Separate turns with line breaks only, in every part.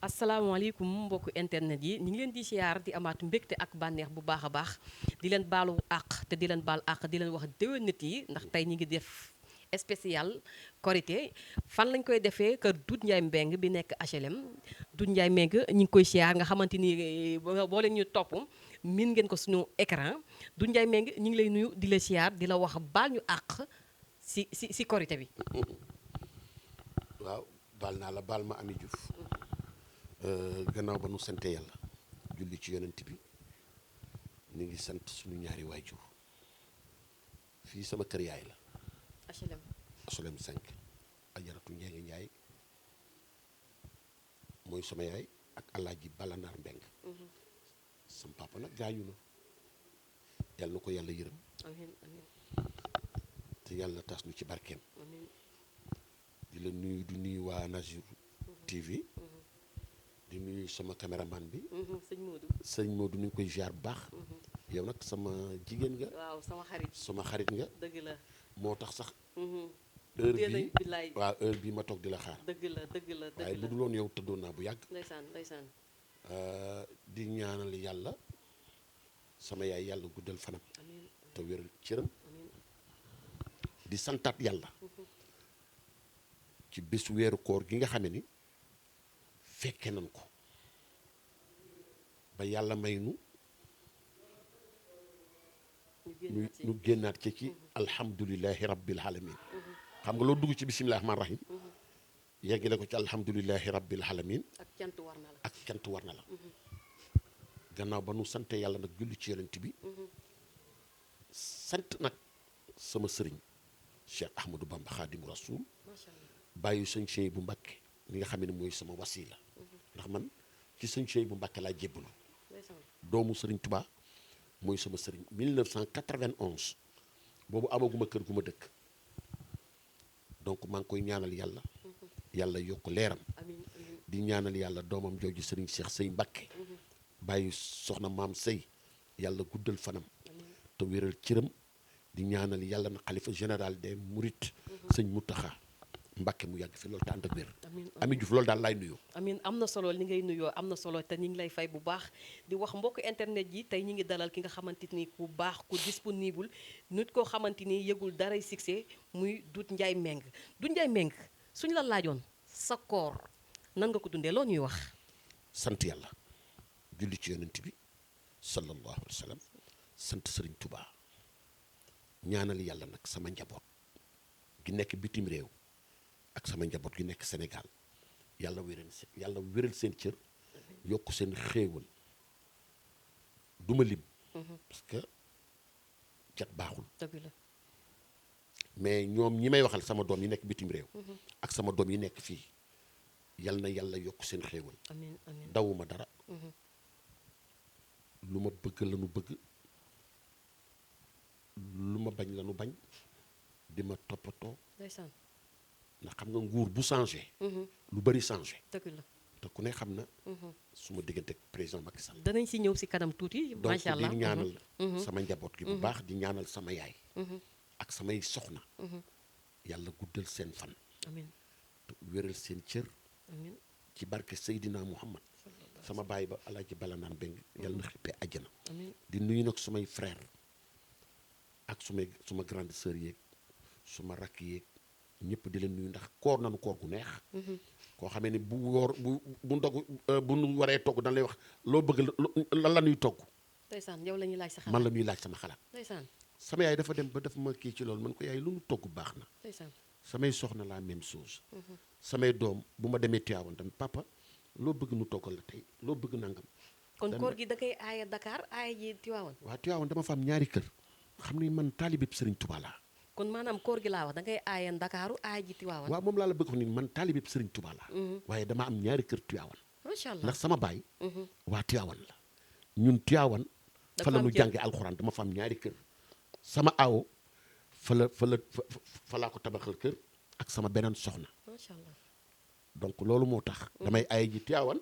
asalaamaaleykum mbokku internet yi ñu ngi leen di siyaar di amaat mbégte ak bànneex bu baax a baax di leen baalu àq te di leen baal àq di leen wax déwénit yi ndax tey ñi ngi def spécial korité fan lañ koy defee kër Doudou Ndiaye Mbengue bi nekk HLM Doudou Ndiaye Mbengue ñi ngi koy siyaar nga xamante ni boo leen ñu topp min ngeen ko suñu écran Doudou Ndiaye Mbengue ñu ngi lay nuyu di la siyaar di la wax baal ñu àq si korité bi.
waaw baal naa la baal ma Ami Diouf gannaaw ba nu sante yàlla julli ci yonent bi ñu ngi sant suñu ñaari waajur fii sama kër yaay la
HLM
HLM 5 ajaratu Njeenge Njaay mooy sama yaay ak Alaaji Balanaar Mbeng sama papa nag gaañu na yàlla na ko yàlla yërëm
amiin amiin
te yàlla tas ñu ci barkeem
amiin
di la nuyu di nuyu waa Nazir TV di nuyu sama caméraman bi sëñ Modou ñu ngi koy ziar bu baax yow nag sama jigéen nga
waaw sama
xarit nga
dëgg la
moo tax sax
heure
heure bi ma toog di la xaar
dëgg la
waaye bu dul woon yow tëddoon naa bu yàgg
ndeysaan
di ñaanal yàlla sama yaay yàlla guddal fanam
amiin
te wéral cëram
amiin
di santaat yàlla ci bésu weeru koor gi nga xam ne ni fekke nañ ko ba yàlla may nu ñu génnaat ci alhamdulilahi rabbil alamin xam nga loo dugg ci bisimilah rahmaan rahim yeggale ko ci alhamdulilahi rabbil alamin
ak cant war na la
gannaaw ba nu sante yàlla nag julli ci yonent bi sant nag sama sëriñ Cheikh Ahmadou Bamba Khadimu Rasoul bàyyi sëñ Cheikh bu Mbàkke li nga xam ne mooy sama wasila ndax man ci sëñ Cheikh bu Mbàkke laa jébbalu doomu sëriñ Touba mooy sama sëriñ 1991 boobu amaguma kër gu ma dëkk donc maa ngi koy ñaanal yàlla yàlla yokk leeram di ñaanal yàlla doomam jooju sëriñ Cheikh Sey Mbàkke bàyyi soxna maam Sey yàlla guddal fanam te wéral cëram di ñaanal yàlla na xalifa général des Mourides sëñ Mountakha Mbàkke mu yàgg fi loolu te ànd ak wér Ami Diouf loolu daal laay nuyoo
amiin am na solo li ngay nuyoo am na solo te ñu ngi lay fay bu baax di wax mbokk internet yi tey ñi ngi dalal ki nga xamante ni ku baax ku disponible nit koo xamante ni yëgul daray succès muy Doudou Ndiaye Mbengue Doudou Ndiaye Mbengue suñu la laajoon sa koor nan nga ko dundee loo ñuy wax
sant yàlla julli ci yonent bi sallallahu alayhi wa sallam sant sëriñ Touba ñaanal yàlla nag sama njaboot gi nekk bitim réew ak sama njaboot gi nekk Sénégal yàlla wéral seen cër yokk seen xéewal duma lim parce que cat baaxul
dëgg la
mais ñoom ñi may waxal sama doom yi nekk bitim réew ak sama doom yi nekk fii yal na yàlla yokk seen xéewal
amiin amiin
dawuma dara lu ma bëgg la nu bëgg lu ma bañ la nu bañ di ma toppatoo
ndeysaan
ndax xam nga nguur bu changé lu bari changé
dëgg la
te ku ne xam na su ma diggante ak président Macky Sall
danañ si ñëw si kanam tuuti
donc
macha allah
di ñaanal sama njaboot gi bu baax di ñaanal sama yaay ak samay soxna yàlla guddal seen fan
amiin
te wéral seen cër
amiin
ci barke Seydina Muhammad sama baay ba Alaaji Balanaan Mbeng yàlla na xippee àjjana
amiin
di nuyu nag sumay frère ak suma grande sœur yeeg suma rakk yeeg ñëpp di leen nuyu ndax koor nanu koor gu neex koo xamee ni bu ndog bu nu waree togg dañ lay wax loo bëgg lan la ñuy togg
ndeysaan yow la ñuy laaj sa xalaat
man la ñuy laaj sama xalaat
ndeysaan
sama yaay dafa dem ba def ma kii ci loolu man ko yaay lu nu togg baax na
ndeysaan
samay soxna la même chose samay doom bu ma demee Tiwaawan tamit papa loo bëgg nu toggal la tey loo bëgg nangam
kon koor gi da koy aaya Dakar aaya ji Tiwaawan
waaw Tiwaawan dama fa am ñaari kër xam ni man taalibe Sëriñ Tuubaa laa
kon maanaam koor gi laa wax da ngay aaya Ndakaaru aaya ji Tiwaawan
waaw moom laa la bëgg wax ni man taalibe Sëriñ Tuubaa laa waaye dama am ñaari kër Tiwaawan
macha allah
ndax sama baay waa Tiwaawan la ñun Tiwaawan fa la ñu jànge alxuraan dama fa am ñaari kër sama awo fa laa ko tabaxal kër ak sama beneen soxna
macha allah
donc loolu moo tax damay aye ji Tiwaawan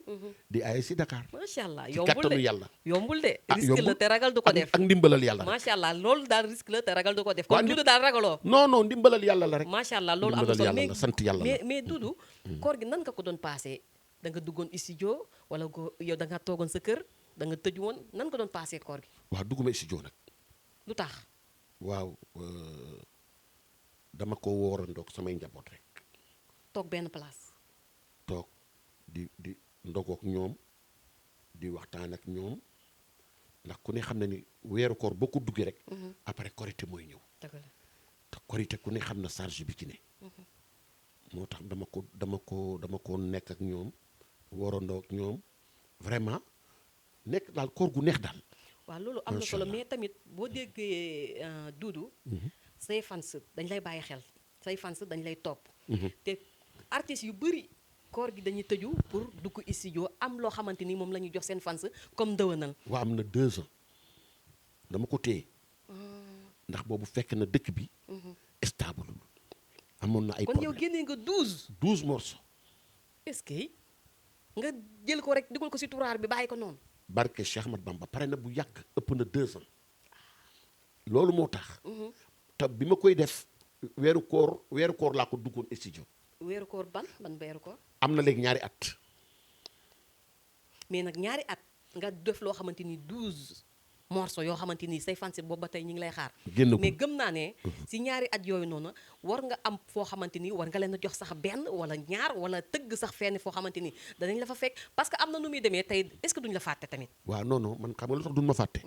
di aye si Dakar
macha allah
ci kattanu yàlla
yombul de
ah
risque la te ragal du ko def
ak ndimbalal yàlla rek
macha allah loolu daal risque la te ragal du ko def kon Doudou daal ragaloo
non ndimbalal yàlla la rek
macha allah loolu am na
ndimbalal
solo
yàlla la sant yàlla la
mais Doudou koor gi nan nga ko doon passé da nga duggoon studio wala yow da nga toogoon sa kër da nga tëju woon nan nga doon passé koor gi.
waaw dugguma studio nag.
lu tax.
waaw dama ko wóorandoog samay njaboot rek.
toog benn place.
toog di ndogook ñoom di waxtaan ak ñoom ndax ku ne xam na ni weeru koor boo ko duggee rek. après korité mooy ñëw.
dëgg la
te korité ku ne xam na charge bi ci ne. moo tax dama ko nekk ak ñoom wóorandoo ak ñoom vraiment nekk daal koor gu neex daal.
waaw loolu am na solo mais tamit boo déggee Doudou. say fans dañ lay bàyyi xel say fans dañ lay topp. te artistes yu bëri koor gi dañuy tëju pour dugg studio am loo xamante ni moom la ñuy jox seen fans comme ndëwënal.
waaw am na 2 ans dama ko téye ndax boobu fekk na dëkk bi. stable amoon na ay
kon yow génnee nga
12 morceaux.
est-ce que nga jël ko rek dugal ko si turaar bi bàyyi ko noonu.
barke Cheikh Ahmad Bamba pare na bu yàgg ëpp na 2 ans loolu moo tax. te bi ma koy def weeru koor laa ko duggoon studio.
weeru koor ban weeru koor.
am na léegi 2 at.
mais nag 2 at nga def loo xamante ni 12 morceaux yoo xamante ni say fans boobu ba tey ñu ngi lay xaar. mais gëm naa ne si 2 at yooyu noonu war nga am foo xamante ni war nga leen a jox sax benn wala ñaar wala tëgg sax fenn foo xamante ni danañ la fa fekk parce que am na nu muy demee tey est-ce que duñ la fàtte tamit.
waaw non man xam nga lu tax duñ ma fàtte.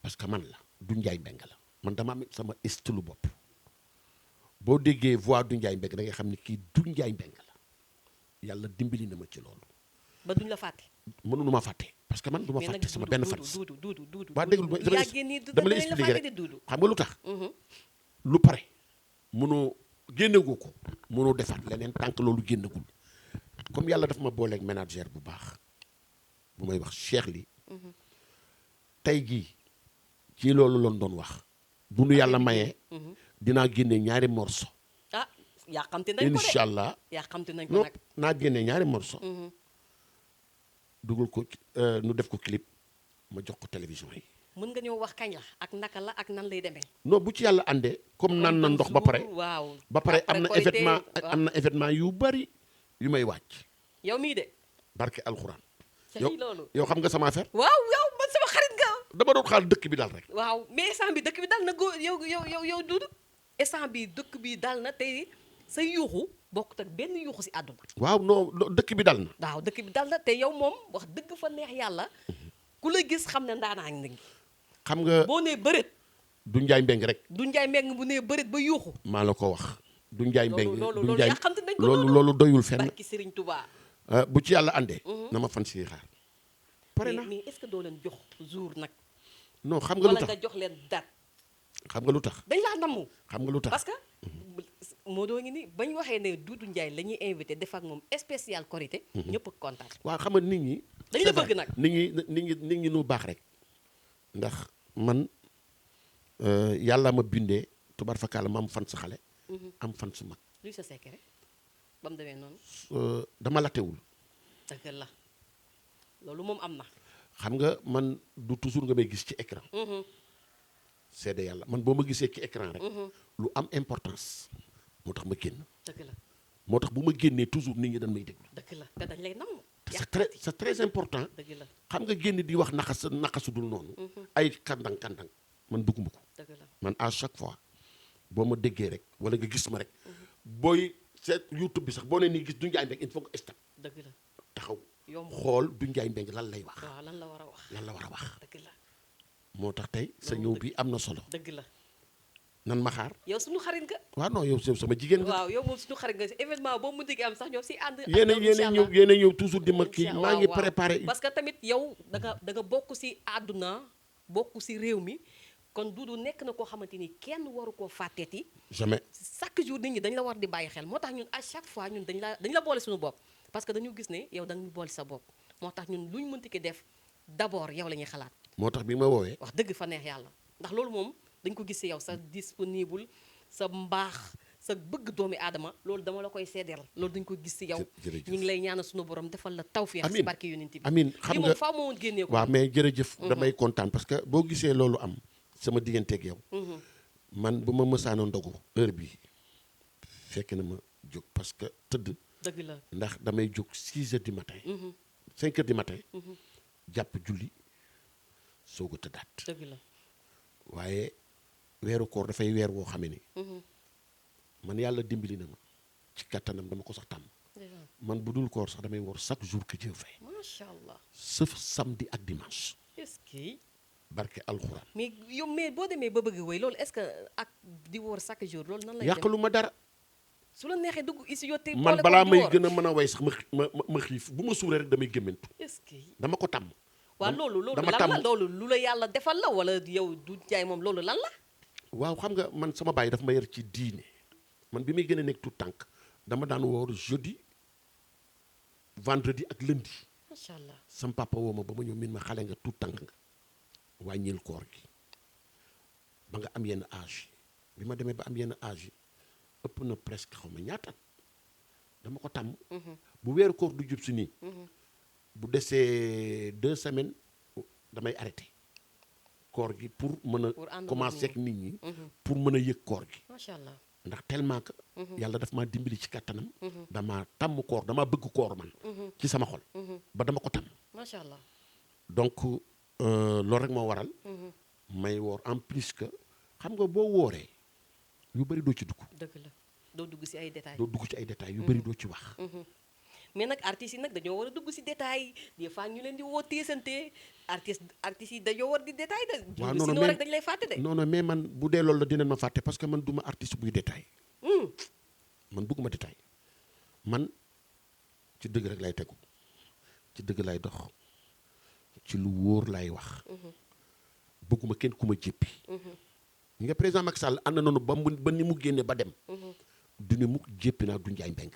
parce que man la du Njaay Mbeng la man dama am sama style bopp boo déggee voix du Njaay Mbeng da ngay xam ni kii du Njaay Mbeng la yàlla dimbali na ma ci loolu.
ba duñ la fàtte.
mënuñu ma fàtte parce que man du ma fàtte sama benn fan.
duudu
waa déglu dama lay expliquer rek xam nga lu tax.
Mhm.
lu pare mënoo génnegoo ko mënoo defaat leneen tànk loolu génnegul comme yàlla daf ma booleeg manager bu baax bu may wax Cheikh li tey jii ci loolu lañ doon wax bu nu yàlla mayee dinaa génne 2 morceaux.
ah yàqamte nañ ko de
incha allah
yàqamte nañ ko nag.
naa génne 2 morceaux. dugal ko nu def ko clip ma jox ko télévision yi.
mën nga ñëw wax kañ la ak naka la ak nan lay demee.
non bu ci yàlla àndee comme naan na ndox ba pare.
waaw
ba pare am na événement yu bari yu may wàcc.
yow mii de.
barke alxuraan.
loolu
yow xam nga sama affaire.
waaw yow man sama xarit nga.
dama doon xaar dëkk bi daal rek.
waaw mais instant bi dëkk bi dal na yow Doudou instant bi dëkk bi dal na tey sa yuuxu bokkut ak benn yuuxu si àdduna.
waaw non dëkk bi dal na.
waaw dëkk bi dal na te yow moom wax dëgg fa neex yàlla ku la gis xam ne ndaanaa ngi.
xam nga
boo nee bëreet.
du Njaay Mbeng rek.
du Njaay Mbeng bu nee bëreet ba yuuxu.
maa la ko wax. du Njaay Mbeng
loolu yàqante nañ ko
loolu doyul fenn.
barki Serigne Touba.
bu ci yàlla àndee. na ma fan si xaar. pare na
mais est-ce que doo leen jox jour nag.
non xam nga lu tax
wala nga jox leen date.
xam nga lu tax.
dañ laa namm.
xam nga lu tax
parce que moo doo ngi ni bañ waxee ne Doudou Ndiaye la ñuy invité def ak moom spécial Korité. ñëpp kontaan.
waaw xam nga nit ñi.
dañ la bëgg nag
nit ñi nu baax rek. ndax man yàlla ma bindee tubaar fakkaala ma am fan sa xale. am fan su mag.
luy sa secret ba mu demee noonu.
dama latewul.
dëgg la loolu moom am na.
xam nga man du toujours nga may gis ci écran. seede yàlla man boo ma gisee ci écran rek. lu am importance moo tax ma génn.
dëgg la
moo tax bu ma génnee toujours nit ñi dañ may déglu.
dëgg la te dañ lay namm.
c'est très important.
dëgg la
xam nga génn di wax naqasu dul noonu. ay kandang man bëgguma ko.
dëgg la
man à chaque fois boo ma déggee rek wala nga gis ma rek. booy seet YouTube bi sax boo nee nii gis du Njaay Mbeng il faut nga stop.
dëgg la
taxaw
yomb
xool du Njaay Mbeng lan lay wax.
waaw lan la war a wax.
lan la war a wax.
dëgg la
moo tax tey sa ñëw bi am na solo.
dëgg la
nan ma xaar.
yow suñu xarit nga.
waaw non yow sama jigéen nga.
waaw yow moom suñu xarit nga si événement boo mu digg am sax ñoom si ànd.
yéen a ñëw toujours di ma kii maa ngi préparé.
parce que tamit yow da nga bokk si àdduna bokk si réew mi kon Doudou nekk na koo xamante ni kenn waru koo fàtteeti.
jamais
chaque jour nit ñi dañ la war di bàyyi xel moo tax ñun à chaque fois ñun dañ la boole suñu bopp parce que dañu gis ne yow da nga boole sa bopp moo tax ñun luñ mënti ki def d'abord yow la ñuy xalaat.
moo tax bi ma woowee.
wax dëgg fa neex yàlla ndax loolu moom dañ ko gis si yow sa disponible sa mbaax sa bëgg doomi aadama loolu dama la koy seedeel loolu dañ ko gis si yow. ñu ngi lay ñaanal suñu borom defal la tawfeex si barke yonent bi.
amiin xam nga
moom faaw moo woon génnee ko.
waaw mais jërëjëf. damay kontaan parce que boo gisee loolu am sama digganteeg yow. man bu ma mësaana ndogu heure bi fekk na ma jóg parce que tëdd.
dëgg la.
ndax damay jóg 6 heures du matin 5 heures du matin jàpp julli soog a tëddaat
dëgg la.
waaye weeru koor dafay weer woo xamee ni man yàlla dimbali na ma ci kattanam dama ko sax tàmm man bu dul koor sax damay woor chaque jour que Dieu fait
macha allah.
sauf samedi ak dimanche
est-ce que.
barke alxuraan
mais yow mais boo demee ba bëgg woy loolu est-ce que ak di woor chaque jour loolu nan lay dem
yàqalu ma dara
su la neexee dugg ici yow te
man balaa may gën a mën a way sax ma xiif bu ma suuree rek damay gémmantu
est-ce que.
dama ko tàmm
waaw loolu
dama
lan la
tàmm
loolu lu la yàlla defal la wala yow du jaay moom loolu lan la.
waaw xam nga man sama baay dafa ma yar ci diine man bi may gën a nekk tout tànk dama daan woor jeudi vendredi ak lundi
macha allah.
sam papa woo ma ba ma ñëw min ma xale nga tout tànk nga wàññil koor gi ba nga am yenn âge bi ma demee ba am yenn âge yi ëpp na presque xaw ma ñaata dama ko tàmm bu weeru koor du jub si nii bu desee 2 semaines damay arrêté koor gi pour mën a commencer ak nit ñi pour mën a yëg koor gi
macha allah.
ndax tellement que yàlla daf maa dimbali ci kattanam dama tàmm koor dama bëgg koor man ci sama xol ba dama ko tàmm
macha allah.
donc loolu rek moo waral may woor en plus que xam nga boo wooree yu bëri doo ci dugg
dëgg la doo dugg ci ay détails.
doo dugg ci ay détails yu bëri doo ci wax
mais nag artistes yi nag dañoo war a dugg ci détails des fois ñu leen di woo téesante artistes yi dañoo war di détail de.
waaw
sinon
non
rek dañ lay fàtte de.
non mais man bu dee loolu la dinañ ma fàtte parce que man du ma artiste buy détail man bëgguma détail man ci dëgg rek lay tegu ci dëgg lay dox ci lu wóor lay wax bëgguma kenn ku ma jéppi ñi nga président Macky Sall ànd nañu ba ni mu génne ba dem du ni mukk jéppi naa du njaay mbenk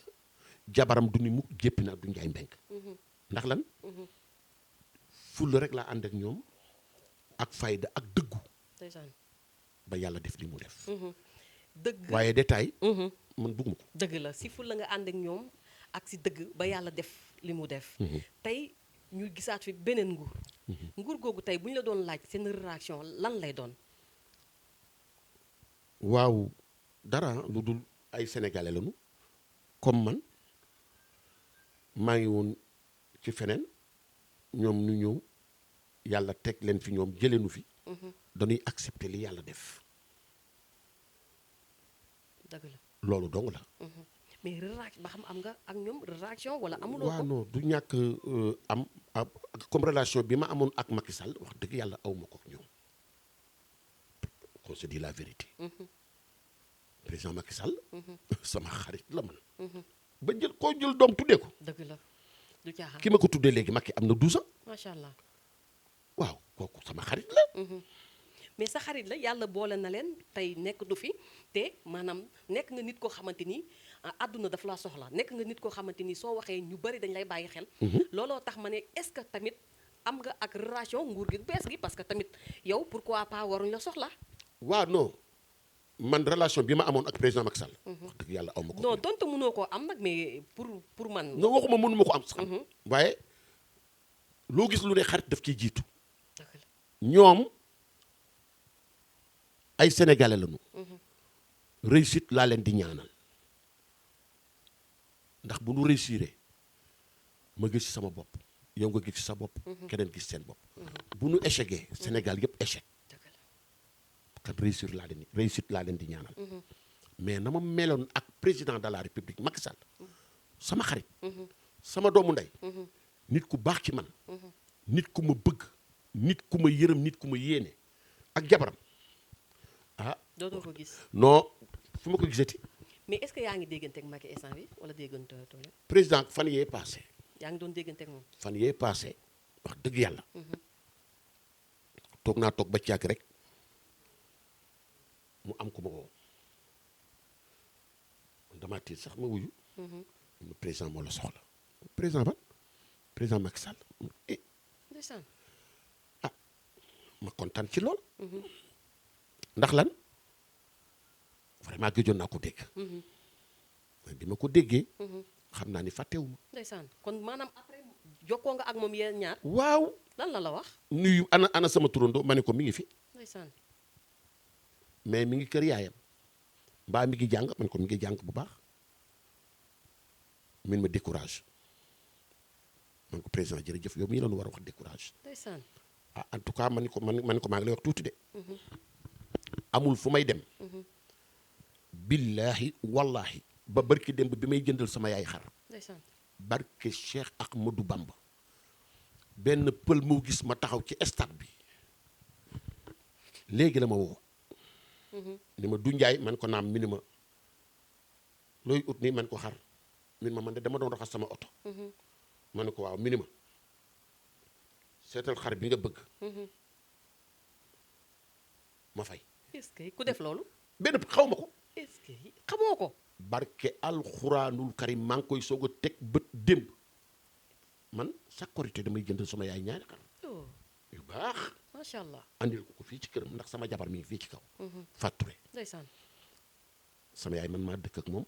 jabaram du ni mukk jéppi naa du njaay mbenk ndax lan ful rek laa ànd ak ñoom ak fayda ak dëggu ba yàlla def li mu def
dëgg
waaye détail man bëgguma ko
dëgg la si ful la nga ànd ak ñoom ak si dëgg ba yàlla def li mu def tey ñu gisaat fi beneen nguur googu tey bu ñu la doon laaj seen réaction lan lay doon
waaw dara lu dul ay sénégalais lañu comme man maa ngi woon ci feneen ñoom ñu ñëw yàlla teg leen fi ñoom jëleenu fi dañuy accepter li yàlla def
dëgg la
loolu dong la
mais réaction ba xam am nga ak ñoom réaction wala amuloo ko
waaw non du ñàkk am comme relation bi ma amoon ak Macky Sall wax dëgg yàlla aw ma ko ak ñoom qu'on se dit la vérité président Macky Sall sama xarit la man ba jël koo jël doom tuddee ko
dëgg la du caaxaan
ki ma ko tuddee léegi Macky am na 12 ans
macha allah
waaw kooku sama xarit la
mais sa xarit la yàlla boole na leen tey nekk du fi te maanaam nekk nga nit koo xamante ni àdduna daf laa soxla nekk nga nit koo xamante ni soo waxee ñu bari dañ lay bàyyi xel looloo tax ma ne est-ce que tamit am nga ak relation nguur gi bees gi parce que tamit yow pourquoi pas waruñ la soxla
waaw non man relation bi ma amoon ak président Macky Sall wax dëgg yàlla aw ma ko
non donte mënoo koo am nag mais pour man
non waxuma mënuma ko am sax waaye loo gis lu ne xarit daf ciy jiitu ñoom ay sénégalais lañu réussite laa leen di ñaanal ndax bu nu réussiré ma gis ci sama bopp yow nga gis ci sa bopp keneen gis seen bopp bu nu échecgee Sénégal yëpp échec kan réussite laa leen di ñaanal mais na ma meloon ak président de la république Macky Sall sama xarit sama doomu ndey nit ku baax ci man nit ku ma bëgg nit ku ma yërëm nit ku ma yéene ak jabaram
dootoo ko gis
non fu ma ko gisati
mais est-ce que yaa ngi déggante ak Macky instant bi wala déggante toole
président fan yee passé
yaa ngi doon déggante ak moom
fan yee passé wax dëgg yàlla toog naa toog ba ci yàgg rek mu am ku ma woo damaa tiit sax ma wuyu mu président moo la soxla président ba président Macky Sall
ndeysaan
ma kontaan ci lool ndax lan vraiment gëjoon naa ko dégg bi ma ko déggee xam naa ni fàttewuma
ndeysaan kon maanaam après jokkoo nga ak moom yéen ñaar
waaw
lan la wax
nuyu ana sama turandoo ma ne ko mi ngi fi
ndeysaan
mais mi ngi kër yaayam mbaa mi ngi jàng ma ne ko mi ngi jàng bu baax min ma décourage man ko président jërëjëf yow mii la ñu war a wax décourage.
ndeysaan.
ah en tout cas man ko maa ngi lay wax tuuti de. amul fu may dem. billahi wallahi ba barki démb bi may jëndal sama yaay xar.
ndeysaan.
barke Cheikh Ahmadou Bamba benn pël moo gis ma taxaw ci stade bi léegi la ma woo. ni ma du njaay man ko naam mi ni ma looy ut nii man ko xar min ma man de dama doon raxas sama oto. ma ne ko waaw mi ni ma seetal xar bi nga bëgg. ma fay.
est-ce que ku def loolu.
benn xaw ma ko.
est-ce que xamoo ko.
barke alxuraanul karim maa ngi koy soog a teg bët démb man chaque korité damay jëndal sama yaay ñaari xar yu baax.
macha allah.
andil ko fii ci këram ndax sama jabar mi ngi fii ci kaw. fàtture.
ndeysaan.
sama yaay man maa dëkk ak moom.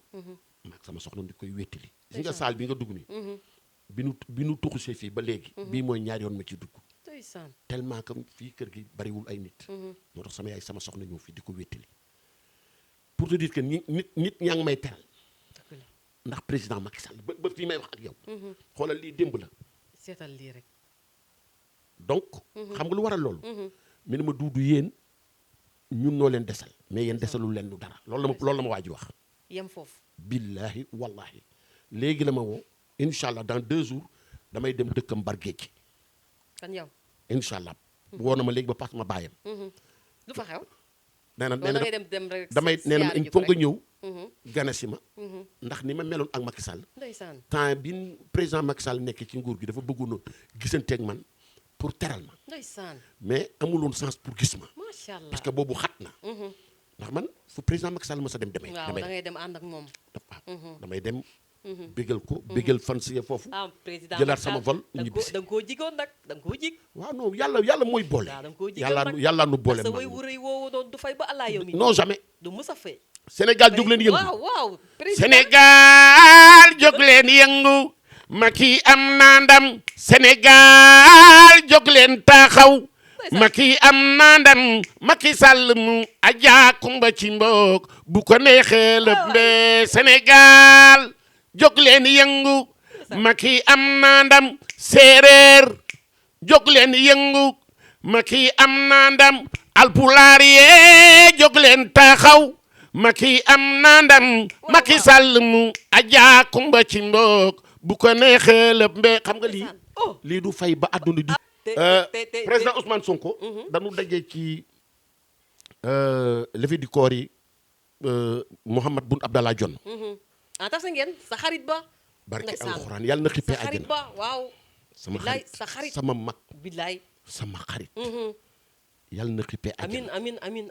maag sama soxna di koy wéttali. gis nga saal bi nga dugg nii. bi nu tuxusee fii ba léegi. bii mooy ñaari yoon ma ci dugg.
ndeysaan.
tellement que fii kër gi bariwul ay nit. moo tax sama yaay sama soxna ñëw fii di ko wéttali. pour te dire que nit ñaa ngi may teral ndax président Macky Sall ba fii may wax ak yow. xoolal lii démb la.
seetal lii rek.
donc. xam nga lu waral loolu. mi ne ma duudu yéen ñun noo leen desal mais yéen desalul leen lu dara loolu la ma waa ji wax.
yem foofu.
billahi wallahi léegi la ma woo incha allah dans 2 jours damay dem dëkkam Bargéej.
kan yow.
incha allah woo na ma léegi ba pass ma bàyyam.
lu fa xew.
nee na
dem rek
damay nee na il faut nga ñëw. gane si ma. ndax ni ma meloon ak Macky Sall.
ndeysaan.
temps bi président Macky Sall nekk ci nguur gi dafa bëggoon a gisanteeg man pour teral ma.
ndeysaan.
mais amuloon sens pour gis ma.
macha allah
parce que boobu xat na. ndax man fu président Macky Sall ma sa dem demee.
waaw da ngay dem ànd ak moom.
damay dem. bégal ko bégal fan si foofu.
président
jëlaat sama vol ñibbisi.
da nga koo jigoon nag da nga koo jig.
waaw non yàlla mooy boole.
waaw da nga koo jigoon nag
yàlla nu boole.
sa way wu rëy woowu doon du fay ba allah yow mi.
non jamais.
du mus a fay.
Sénégal jóg leen yëngu.
waaw
Sénégal jóg leen yëngu. Macky am na ndam. Sénégal jóg leen taxaw. Macky am na ndam. Macky Sall mu Adja Kumba ci mbok bu ko neexee lépp de Sénégal jóg leen yëngu. Macky am na ndam. séeréer jóg leen yëngu. Macky am na ndam. alpulaar yee jóg leen taxaw. Macky am na ndam. Macky Sall mu Adja Kumba ci mbok bu ko neexee lépp de xam nga lii du fay ba àdduna di. président Ousmane Sonko. dañu dajee ci levée du corps yi Mohamed Boun Abdallah Dionne.
tasa ngeen sa xarit ba.
barke alxuraan yàlla na xippee
sa xarit ba waaw.
sama xarit sama mag.
billaay
sama xarit. yàlla na xippee àjjana.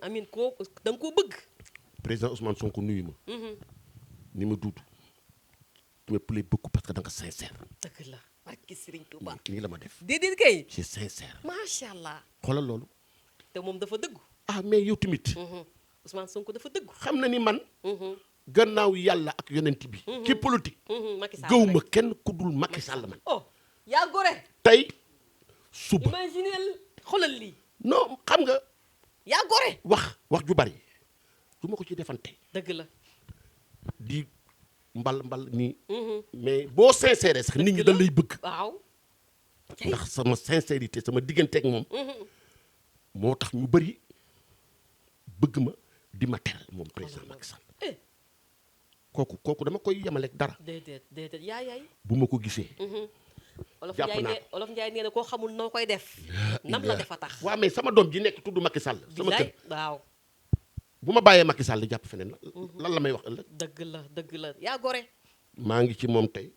amin koo da nga koo bëgg.
président Ousmane Sonko nuyu ma. ni ma duudu. tu me plais beaucoup parce que da nga sincère.
dëgg la barke Serigne Touba.
nii la ma def.
déedéet kay.
c'est sincère.
macha allah.
xoolal loolu.
te moom dafa dëggu.
mais yow tamit.
Ousmane Sonko dafa dëggu.
xam na ni man. gannaaw yàlla ak yonent bi. ci politique.
Macky Sall
gëw ma kenn ku dul Macky Sall man.
yaa gore.
tey suba.
imagineel xoolal lii.
non xam nga.
yaa gore.
wax ju bari du ma ko ci defante.
dëgg la.
di mbal nii. mais boo sincère sax nit ñi dañ lay bëgg.
waaw.
ndax sama sincérité sama digganteeg moom. moo tax ñu bëri bëgg ma di ma teral moom président Macky Sall. kooku dama koy yemaleeg dara.
déedéet yaay.
bu ma ko gisee. jàpp naa ko
Olof Njaay nee na koo xamul noo koy def. nam la defa tax.
waaw mais sama doom ji nekk tudd Macky Sall. sama kër
waaw.
bu ma bàyyee Macky Sall jàpp feneen lan la may wax ëllëg.
dëgg la yaa gore.
maa ngi ci moom tey.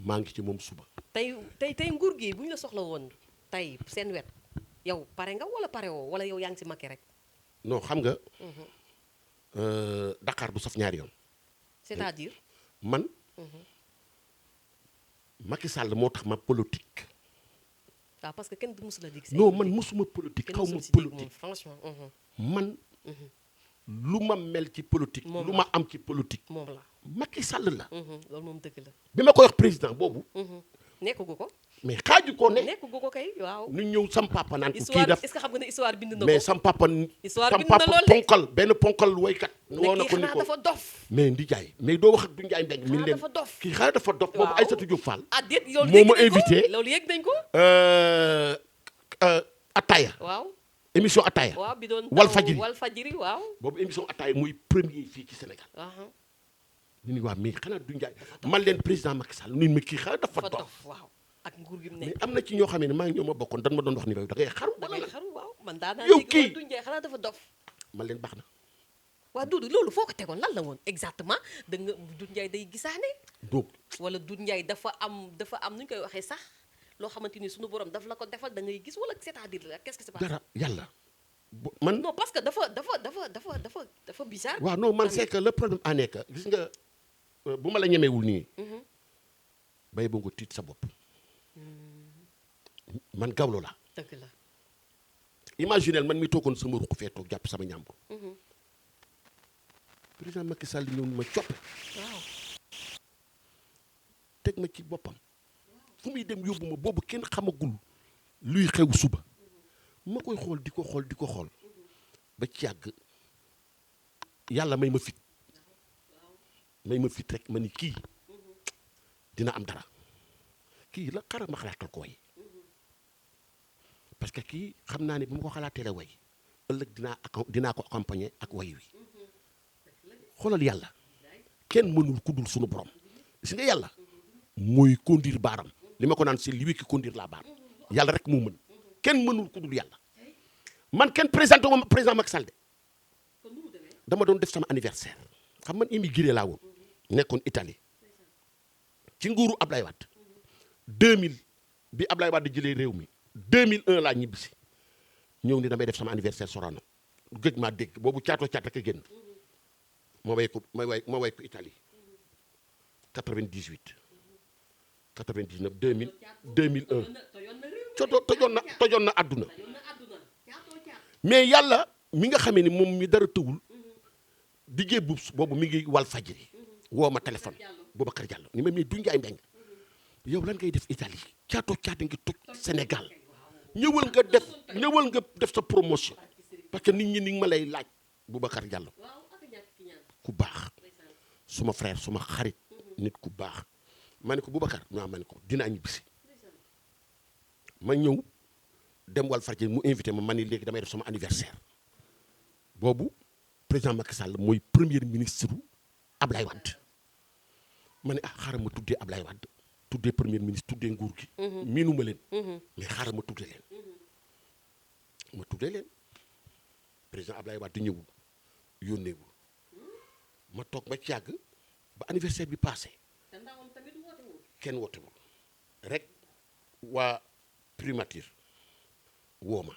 maa ngi ci moom suba.
tey nguur gi bu ñu la soxla woon tey seen wet yow pare nga wala pare woo wala yow yaa ngi si Macky rek.
non xam nga. Dakar du saf ñaari yoon.
c'est-à-dire.
man. Macky Sall moo tax ma politique.
waaw parce que kenn du musu la dégg.
non man musuma politique xaw ma politique
franchement.
man. lu ma mel ci politique. lu ma am ci politique.
moom la
Macky Sall la.
loolu moom dëgg la.
bi ma koy wax président boobu.
nekkagu ko.
mais xaaju ko ne.
nekkagu ko kay waaw.
ñu ñëw sam papa naan ko kii
histoire
def
est-ce que xam nga ne histoire bind na ko.
mais sam papa.
histoire
sam
bind na
papa
loolu de.
ponkal benn ponkal woykat. woo na
kii
ko ni
xanaa
ko
dafa dof.
mais ndi jaay mais doo wax ak du njaay mbeng mi
xanaa
leen
dafa dof.
kii xanaa dafa dof. boobu
waaw
Aïssatou Diop Fall.
ah déet loolu
moo
yëg
ma
nañ ko
invité.
loolu yëg nañ ko.
Ataya.
waaw.
émission Ataya.
waaw bi doon
Walfadjri
Walfadjri waaw.
boobu émission Ataya muy premier fii ci Sénégal. ñu ni waa mais xanaa du njaay man leen président Macky Sall nuñ ma kii xanaa dafa dof.
waaw ak nguur gi mu
mais
nekk.
am na ci ñoo xam ne maa ngi ñoo ma bokkoon dan ma doon wax ni yow da ngay xaru
da
wala
ngay
la
xaru waaw man daanaa
yow
léegi
kii
du Ndiaye xanaa dafa dof.
man leen baax na.
waa Doudou loolu foo ko tegoon lan la woon exactement da nga Doudou Ndiaye day gisaane.
donc
wala Doudou Ndiaye dafa am nu ñu koy waxee sax loo xamante ni suñu borom daf la ko defal da ngay gis wala c'est-à-dire la qu'est-ce qui se passe.
dara yàlla man.
non parce que dafa bizarre.
waaw non man c'est que le problème en est que gis nga bu ma la ñemewul nii. bay ba nga tiit sa bopp. man gawlo la.
dëgg la.
imaginel man mi toogoon sama ruq fee toog jàpp sama ñàmbur. président Macky Sall ñëw ma coppe.
waaw.
teg ma ci boppam. fu muy dem yóbbu ma boobu kenn xamagul luy xew suba. ma koy xool di ko xool di ko xool. ba ci yàgg yàlla may ma fit. may ma fit rek ma ni kii dina am dara kii la xaaral ma xalaatal ko way parce que kii xam naa ne bu ma ko xalaatee la way ëllëg dinaa ko accompagner ak way wi xoolal yàlla kenn mënul ku dul sunu borom gis nga yàlla mooy conduire baaram li ma ko naan c'est lui qui conduire la barre yàlla rek moo mën kenn mënul ku dul yàlla man kenn présenté wu ma président Macky Sall de dama doon def sama anniversaire xam man immigré laa woon nekkoon Italie ci nguuru Ablaye Wade 2000 bi Ablaye Wade jëlee réew mi 2001 laa ñibbisi ñëw ni damay def sama anniversaire Sorano gëj maa dégg boobu caatoo caat ak a génn ma way ko Italie 98 99 2000 2001 tojoon na àdduna mais yàlla mi nga xamee ni moom mi dara tëwul DJ Boubs boobu mi ngi Walfadjri woo ma téléphone Boubacar Diallo ni ma mais du Ndiaye Mbengue yow lan ngay def Italie caatoo caata ngi toj Sénégal ñëwal nga def sa promotion parce que nit ñi ni ma lay laaj Boubacar Diallo ku baax suma frère suma xarit nit ku baax ma ne ko Boubacar ma ne ko dinaa ñibbisi ma ñëw dem Walfadjri mu invité ma ni léegi damay def sama anniversaire boobu président Macky Sall mooy premier ministre Ablaye Wade ma ne xaaral ma tuddee Ablaye Wade tuddee premier ministre tuddee nguur gi. miinu ma leen. mais xaaral ma tuddee leen président Ablaye Wade ñëwul yónneewul ma toog ba ci yàgg ba anniversaire bi passé kenn wootewul rek waa primature woo ma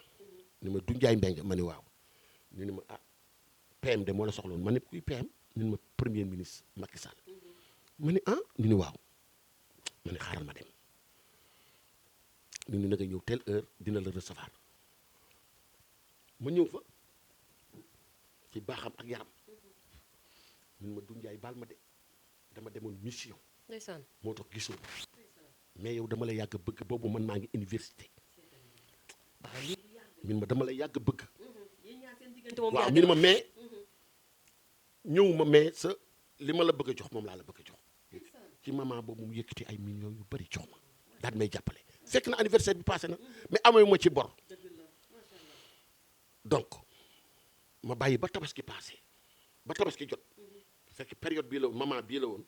ni ma du Ndiaye Mbengue ma ne waaw ñu ne ma PM de moo la soxloon ma ne kuy PM ñu ne ma premier ministre Macky Sall ma ne ñu ne waaw ma ne xaaral ma dem ñu ne na nga ñëw telle heure dina la recevoir ma ñëw fa ci baaxam ak yaram ñu ne ma du Ndiaye baal ma de dama demoon mission
ndeysaan
moo tax gisoo mais yow dama la yàgg bëgg boobu man maa ngi université ñun ma dama la yàgg bëgg waaw ñu ne ma mais ñëw ma mais sa li ma la bëgg a jox moom laa la bëgg a jox ci moment boobu mu yëkkati ay millions yu bari jox ma daal may jàppale fekk na anniversaire bi passé na mais amee ma ci bor donc ma bàyyi ba tabaski passé ba tabaski jot fekk période bii la woon moment bii la woon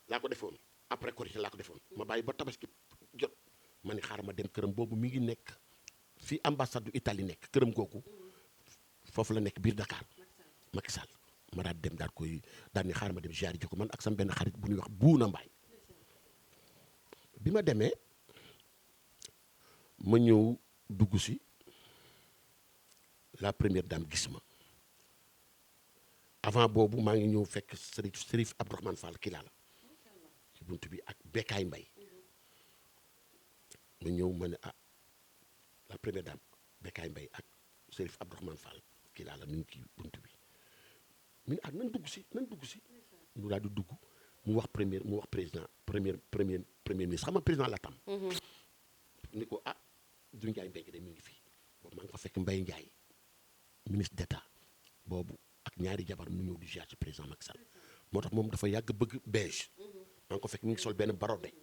laa ko defoon après Korité laa ko defoon ma bàyyi ba tabaski jot ma ni xaaral ma dem këram boobu mi ngi nekk fii ambassade du Italie nekk këram googu foofu la nekk biir Dakar Macky Sall ma daal dem daal ni xaaral ma dem ziar ji ko man ak sama benn xarit bu ñuy wax Buuna Mbaay bi ma demee ma ñëw dugg si la première dame gis ma avant boobu maa ngi ñëw fekk Serif Abdourahmane Fall kii laa la ci bunt bi ak Bekkaay Mbay ma ñëw ma ne la première dame Bekkaay Mbay ak Serif Abdourahmane Fall kii laa la mi ngi ci bunt bi mu ne nan dugg si ñu daal di dugg mu wax président premier ministre xam nga président la tam ni ko ah du Ndiaye Mbengue de mi ngi fii boobu maa ngi fa fekk Mbaye Ndiaye ministre d'état boobu ak ñaari jabar mu ñëw di ziar ci président Macky Sall moo tax moom dafa yàgg bëgg beige maa ngi ko fekk mi ngi sol benn barodé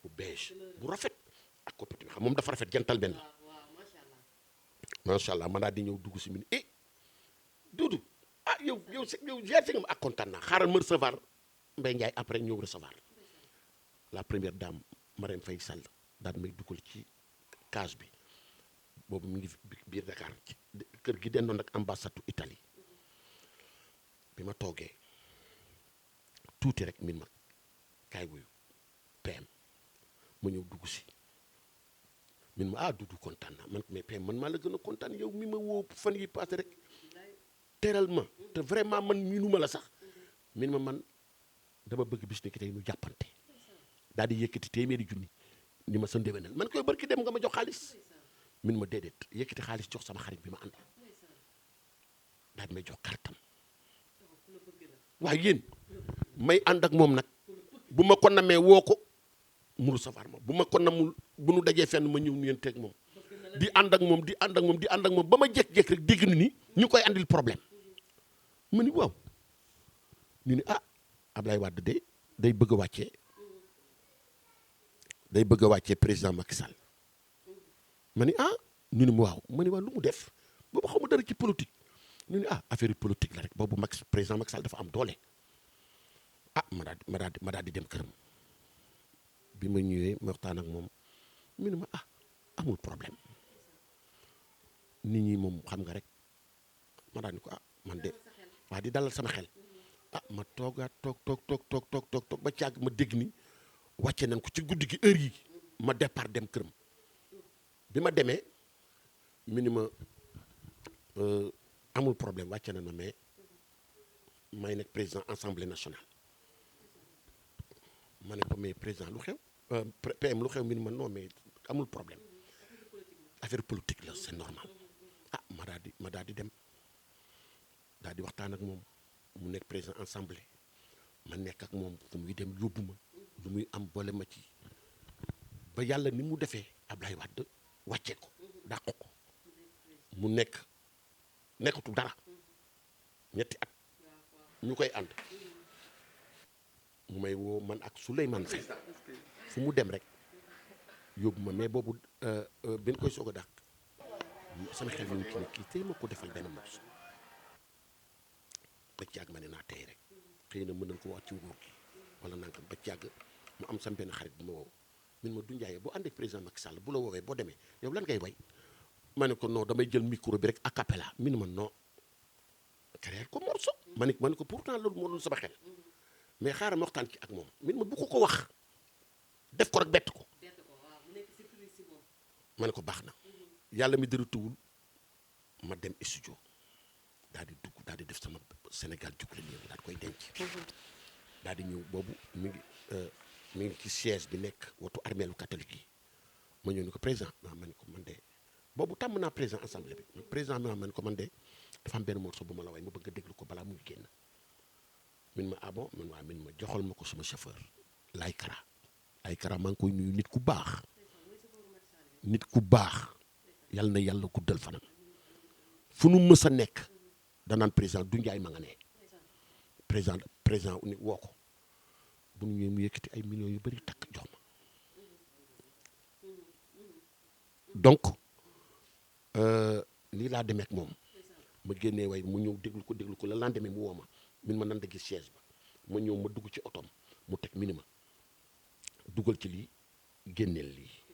bu beige bu rafet ak coppite bi xam moom dafa rafet jantal benn macha allah man daal di ñëw dugg si mi ni Doudou ah yow ziar si nga ma ak kontaan naa xaaral ma recevoir Mbaye Ndiaye après ñëw recevoir la première dame Marème Faye Sall daal di may dugal ci case bi boobu mi ngi biir Dakar ci kër gi dendoon ak ambassade Italie bi ma toogee tuuti rek min ma kaay wuyu PM ma ñëw dugg si min ma Doudou kontaan naa man mais PM man maa la gën a kontaan yow mi ma woo fan yi passé rek teral ma te vraiment man miinuma la sax min ma man dama bëgg bis ni ki tey nu jàppante daal di yëkkati téeméeri junni ni ma sa ndéwénal man koy barki dem nga ma jox xaalis min ma déedéet yëkkati xaalis jox sama xarit bi ma ànd daal di may jox kartam waaye yéen may ànd ak moom nag bu ma ko namee woo ko mu recevoir ma bu ma ko namul bu nu dajee fenn ma ñëw nuyeen teeg moom di ànd ak moom di ànd ak moom di ànd ak moom ba ma jékki-jékki rek dégg ni ñu koy andil problème ma ni waaw ñu ni Ablaye Wade de day bëgg a wàccee président Macky Sall ma ni ñu ni waaw ma ni waaw lu mu def boobu xaw ma dara ci politique ñu ni affaire politique la rek boobu président Macky Sall dafa am doole ma daal di dem këram bi ma ñëwee ma waxtaan ak moom mu ne ma amul problème nit ñi moom xam nga rek ma daal ni ko man de waa di dalal sama xel ma toogaat toog ba càgg ma dégg ni wàcce nañ ko ci guddi gi heure yi ma départ dem këram bi ma demee mi ni ma amul problème wàcce nañ ma mais may nekk président assemblée nationale ma ne ko mais président lu xew PM lu xew mi ni ma non mais amul problème affaire politique la c'est normal ma daal di dem daal di waxtaan ak moom mu nekk président assemblée ma nekk ak moom fu muy dem yóbbu ma lu muy am boole ma ci ba yàlla ni mu defee Ablaye Wade wàccee ko dàq ko mu nekkatu dara ñetti at ñu koy ànd mu may woo man ak Souleymane Faye fu mu dem rek yóbbu ma mais boobu bi ñu koy soog a dàq sama xel ñu ci ne kii tey ma ko defal benn morceau ba càgg ma ne naa tey rek xëy na mën nañ ko wax ci nguur gi wala nangam ba càgg mu am sam benn xarit bu ma woo min ma du Ndiaye boo àndee président Macky Sall bu la woowee boo demee yow lan ngay way ma ne ko non damay jël micro bi rek a cappella min ma non créer ko morceau ma ne ko pourtant loolu moo doon sama xel mais xaaral ma waxtaan ci ak moom min ma bu ko wax def ko rek bett ko ma ne ko baax na yàlla mi dërëtuwul ma dem studio daal di dugg daal di def sama Sénégal jukla ñëw daal di koy denc daal di ñëw boobu mi ngi ci siège bi nekk watu armeelu catholique yi ma ñëw ni ko président ma ne ko man de boobu tàmm naa président assemblée bi président ma ne ko man de dafa am benn morceau bu ma la way ma bëgg a déglu ko balaa muy génn min ma bon man waa min ma joxal ma ko suma chauffeur Lay Kara maa ngi koy nuyu nit ku baax yàlla na yàlla guddal fanam fu nu mës a nekk danaan président du Ndiaye ma nga ne président ni woo ko bu ñu ñëwee mu yëkkati ay millions yu bari takk jox ma donc lii laa demee ak moom ma génnee way mu ñëw déglu ko la lendemain mu woo ma min ma nan da gis siège ba ma ñëw ma dugg ci otoom mu teg minima dugal ci lii génneel lii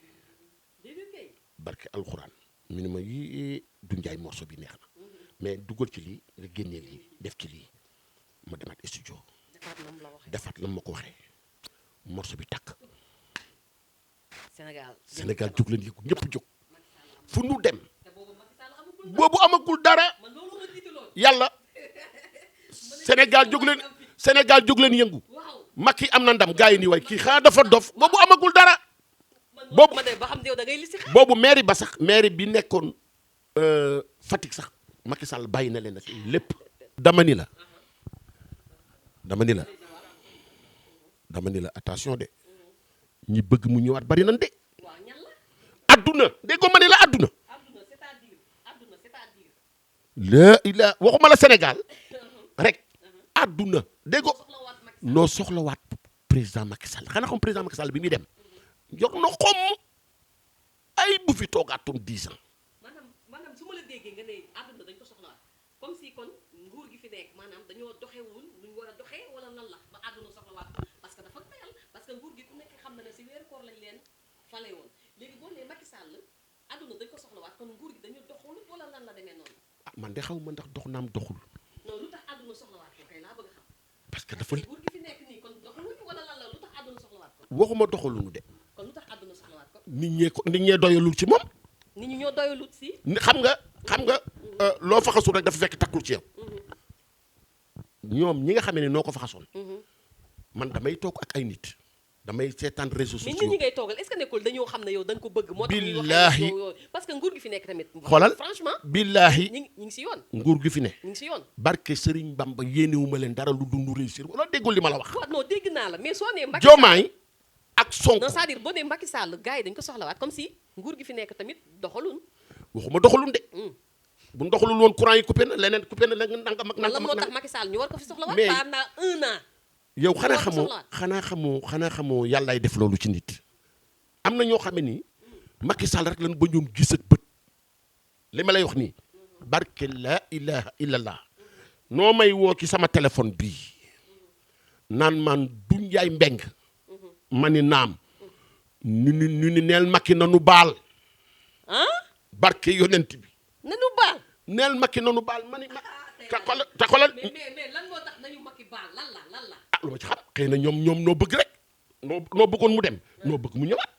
barke alxuraan minima yii du Ndiaye morceau bi neex na mais dugal ci lii nga génneel lii def ci lii ma demaat studio defaat la ma ko waxee morceau bi takk Sénégal jóg leen yëgu ñëpp jóg fu nu dem boobu amagul dara yàlla Sénégal jóg leen yëngu Macky am na ndam gars yi nii way kii xanaa dafa dof boobu amagul dara boobu mairie ba sax mairie bi nekkoon Fatick sax Macky Sall bàyyi na leen ak lépp dama ni la attention de ñi bëgg mu ñëwaat bari nan de.
waaw ñan la.
adduna déggoo ma ne la adduna.
adduna c'est-à-dire adduna c'est-à-dire.
la ila waxuma la Sénégal rek adduna déggoo
soxlawaat Macky Sall.
noo soxlawaat président Macky Sall xanaa xam président Macky Sall bi muy dem yor na xom ay bu fi toogaatum 10 ans.
maanaam su ma la déggee nga ne adduna dañ ko soxlawaat comme si kon nguur gi fi nekk maanaam dañoo doxewul lu ñu war a doxee wala lan la ba adduna soxlawaat parce que dafa tayal parce que nguur gi ku nekk xam na ne si weeru koor lañ leen fale woon léegi boo nee Macky Sall adduna dañ ko soxlawaat kon nguur gi dañu doxul wala lan la demee noonu.
ah man de xaw ma ndax dox naam doxul.
non lu tax adduna soxlawaat ko kay laa bëgg a xam.
parce que dafa
nguur gi fi nekk nii kon doxaluñ wala lan la lu tax adduna soxlawaat ko.
waxuma doxaluñu de.
kon lu tax adduna soxlawaat ko.
nit ñee doyalul ci moom.
nit ñi ñoo doyalut si.
xam nga loo faxasul rek dafa fekk takkul ci yow. ñoom ñi nga xam ne noo ko faxasoon. man damay toog ak ay nit. damay seetaan réseaux sociaux.
mais nit ñi ngay toogal est-ce que nekkul dañoo xam ne yow da nga ko bëgg. moo tax ñuy
billaahi
parce que nguur gi fi nekk tamit.
xoolal
franchement.
billaahi
ñi ngi si yoon.
nguur gi fi ne.
ñi ngi si yoon.
barke Serigne Bamba yéenewuma leen dara lu dund réussir wala déggul li ma la wax.
waaw non dégg naa la mais soo nee. Macky
Diomaye ak Sonko.
non c'est-à-dire boo nee Macky Sall gars yi dañ ko soxlawaat comme si nguur gi fi nekk tamit doxalun.
waxuma doxalun de. bu doxalul woon courant yi coupé na leneen coupé na nangam ak
lan
nangam
moo tax Macky Sall ñu war ko fi soxlawaat.
mais
pendant 1 an.
yow
war ko soxlawaat.
xanaa xamoo yàllaay def loolu ci nit. am na ñoo xam ne nii Macky Sall rek lañ ba ñoom gis ak bët li ma lay wax nii barke la ilaha illallah noo may woo ci sama téléphone bii naan man du njaay mbeng ma ni naam ñu ni neel Macky nanu baal
ah.
barke yonent bi
nañu baal.
neel Macky nanu baal ma ni ta xolal
mais lan moo tax nañu Macky baal lan la.
ah lu ma ci xam xëy na ñoom noo bëgg rek noo bëggoon mu dem noo bëgg mu ñëwaat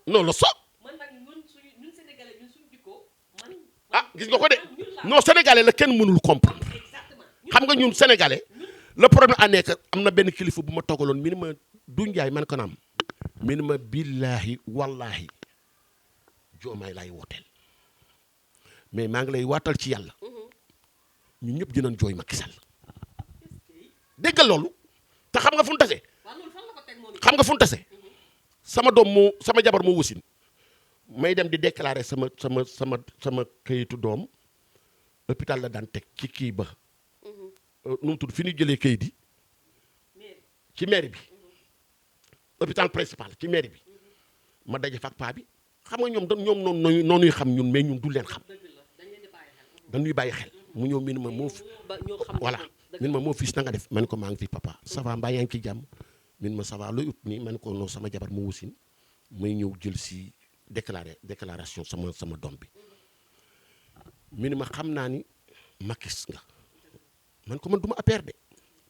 noonu la so
man nag ñun sénégalais ñun suñu jikko man.
ah gis nga ko de non sénégalais la kenn mënul comprendre xam nga ñun sénégalais le problème a nekk am na benn kilifa bu ma toogaloon mi ni ma du njaay man ko naam mi ni ma billaahi wallaahi Diomaye laay wooteel mais maa ngi lay waatal ci yàlla ñun ñëpp dinañ jooy Macky Sall déggal loolu te xam nga fu ñu tase xam nga fu ñu tase sama jabar moo wasin may dem di déclarer sama kayitu doom hôpital la daan teg ci kii ba nu mu tudd fi ñu jëlee kayit yi ci mairie bi hôpital principal ci mairie bi ma daje fa ak paa bi xam nga ñoom noonuy xam ñun mais ñun du leen xam dañuy bàyyi xel mu ñëw min ma moo voilà min ma moo fils na nga def man ko maa ngi fi papa ça va mbaa yaa ngi ci jàmm min ma ça va looy ut nii man ko non sama jabar moo wasin may ñëw jël si déclaration sama doom bi min ma xam naa ni Macky nga man ko man du ma APR de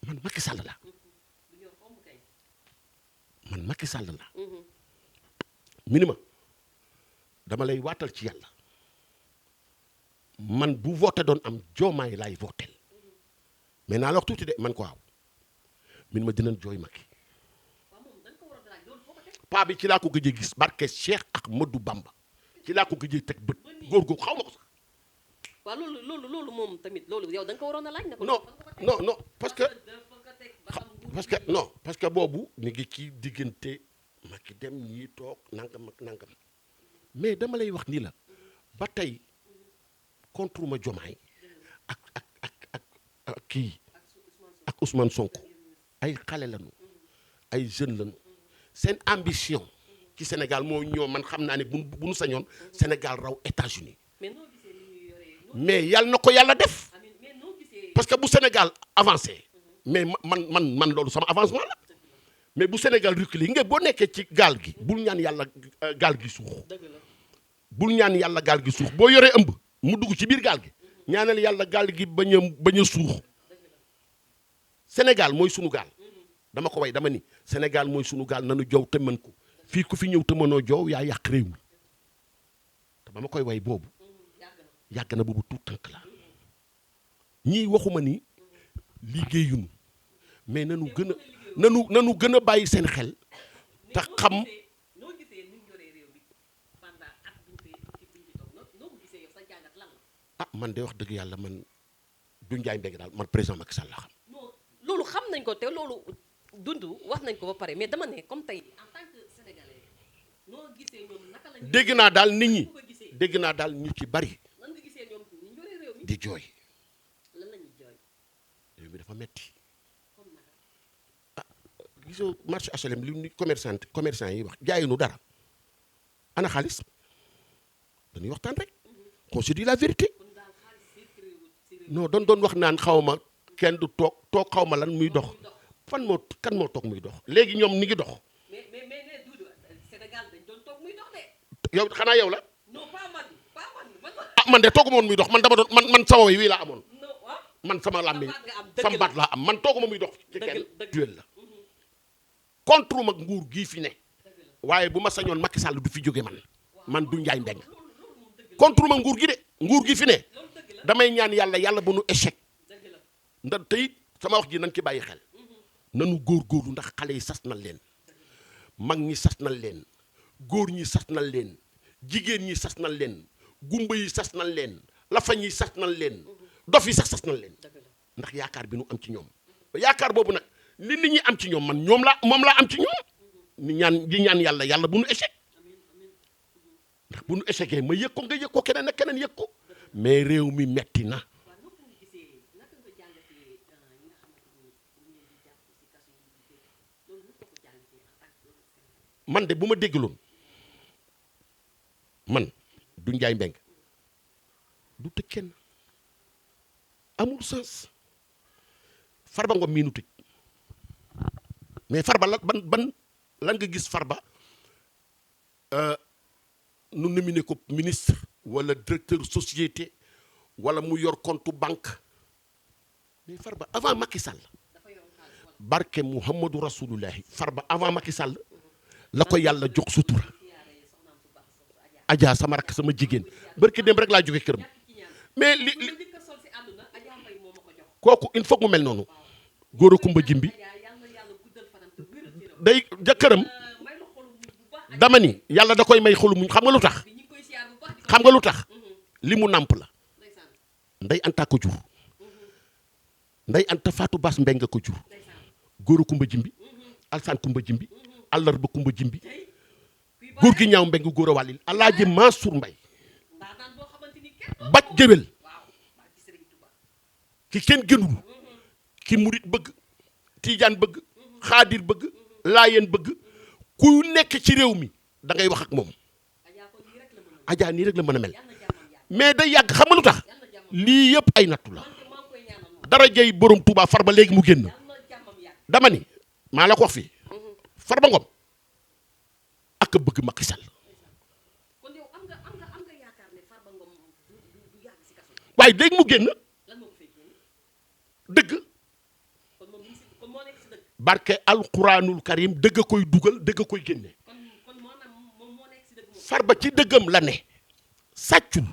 man Macky Sall la man Macky Sall la min ma dama lay waatal ci yàlla man bu voté doon am Diomaye laay votel mais naa la wax tuuti de man ko waaw min ma dinañ jooy Macky paa bi ci laa ko gëjee gis barke Cheikh Ahmadou Bamba ci laa ko gëjee teg bët góor googu xaw ma ko sax.
waaw loolu moom tamit loolu yow da nga ko waroon a laaj.
non parce que boobu ñu ngi ci diggante Macky dem ñii toog nangam ak nangam mais dama lay wax nii la ba tey contre ma Diomaye ak kii ak Ousmane Sonko ay xale lañu ay jeunes lañu seen ambition ci Sénégal moo ñoo man xam naa ne bu nu sañoon Sénégal raw États-Unis mais yàlla na ko yàlla def parce que bu Sénégal avancé mais man loolu sama avancement la mais bu Sénégal reculé nga boo nekkee ci gaal gi bul ñaan yàlla gaal gi suux bul ñaan yàlla gaal gi suux boo yoree ëmb mu dugg ci biir gaal gi ñaanal yàlla gaal gi bañ a suux Sénégal mooy sunu gaal dama ko way dama ni Sénégal mooy sunu gaal nanu jow te mën ko fii ku fi ñëw te mënoo jow yaa yàq réew mi te ba ma koy way boobu yàgg na boobu tout tànk la ñii waxuma ni liggéeyuñu mais nanu gën a bàyyi seen xel te xam man de wax dëgg yàlla man du njaay mbég daal man président Macky Sall la xam.
loolu xam nañ ko te loolu dund wax nañ ko ba pare mais dama ne comme tey en tant que sénégalais noo gisee ñoom naka la ñuy
dégg naa daal nit ñi
bu ko gisee
dégg naa daal ñu ci bari
nan nga gisee ñoom ñu yore réew mi
di jooy
lan la ñuy jooy
réew mi dafa metti
comme naka
gisoo marché HLM li ni commerçant yi wax jaayunu dara ana xaalis dañuy waxtaan rek qu'on se dit la vérité
kon daal xaalis circulé ci réew
non doon wax naan xaw ma kenn du toog xaw ma lan muy dox kan moo toog muy dox léegi ñoom ni ngi dox
mais Doudou Sénégal dañ doon toog muy dox de
yow xanaa yow la
non pas man
man de tooguma woon muy dox man dama doon man sama way wii laa amoon
non ah
man sama làmmiñ
baat nga am, dëgg
sama
la.
baat laa am man tooguma muy dox ci
Dëgg
kenn
la, dëgg
duel la contre mag nguur gii fi ne waaye bu ma sañoon Macky Sall du fi jóge man du Ndiaye Mbengue contre ma nguur gi de nguur gi fi ne
loolu dëgg la
damay ñaan yàlla bu nu échec
dëgg la
ndax tey sama wax ji nañ ci bàyyi xel nanu góorgóorlu ndax xale yi sas na leen mag ñi sas na leen góor ñi sas na leen jigéen ñi sas na leen gumba yi sas na leen lafañ yi sas na leen dof yi sax sas na leen
dëgg la
ndax yaakaar bi nu am ci ñoom yaakaar boobu nag li nit ñi am ci ñoom man moom laa am ci ñoom ni ñaan yàlla bu nu échec ndax bu nu échecee ma yëg ko nga yëg ko keneen ak keneen yëg ko mais réew mi metti na
waaw naka nga gisee naka nga jàngatee ñi nga xamante ni ñu leen di jàpp ci kaso yi di dégg loolu naka ko jàngatee en tant que Sénégalais
man de bu ma déggaloon man du Ndiaye Mbengue du tëj kenn amul sens Farba Ngom mii nu tëj mais Farba lan nga gis Farba nu nominé ko ministre wala directeur société wala mu yor compte banque mais Farba avant Macky Sall
dafa yor xaalis wala
barke Mouhamadou Rasulullahi Farba avant Macky Sall la ko yàlla jox sutura
siyaare soxnaam su baax soosu Adja
Adja sama rakk sama jigéen barke dem rek laa jóge këram
ñàkk ci ñaan
mais
lu njëkk a sol si àdduna Adja Mbaye moo ma ko jox
kooku il faut mu mel noonu góor a kumba jimbi
Adja yal na yàlla guddal fanam te wéral cëram
day jëkkëram
may la xolu muñ bu baax
dama ni yàlla da koy may xolu muñ xam nga lu tax
bi ñu ngi koy siyaar bu baax di ko
xam nga lu tax li mu nàmp la
ndeysaan
nday anta ko jur nday anta faatu baas mbeng ko jur
ndeysaan
góor a kumba jimbi alsaan kumba jimbi àllarba kumba jimbi
tey kuy baax
góor gi ñaaw mbeng góor a wàllil alaaji Mansour Mbay
ndaanaan boo xamante ni kenn
baj géwél
waaw baa ci Sëriñ Tuubaa
ki kenn gënul ki murit bëgg tiijaan bëgg xaadir bëgg laayeen bëgg ku nekk ci réew mi da ngay wax ak moom
Adja ko nii rek la mën a
Adja nii rek la mën a mel
yal na jàmmam yàgg
mais day yàgg xam nga lu tax
yal na jàmmam
lii yëpp ay nattu la
man de maa ngi koy ñaanal moom
dara jëy borom Touba Farba léegi mu génn
yal na jàmmam yàgg
dama ni maa la ko wax fii Farba Ngom ak a bëgg Macky Sall
kon yow am nga yaakaar ne Farba Ngom du yàgg si kaso bi
waaye léegi mu génn
lan moo ko fay génn
dëgg
kon moom mi ngi si kon moo nekk si dëgg
barke alquranul karim dëgg a koy dugal dëgg a koy génne
kon moom moo nekk si dëgg moom
Farba ci dëggam la ne sàccul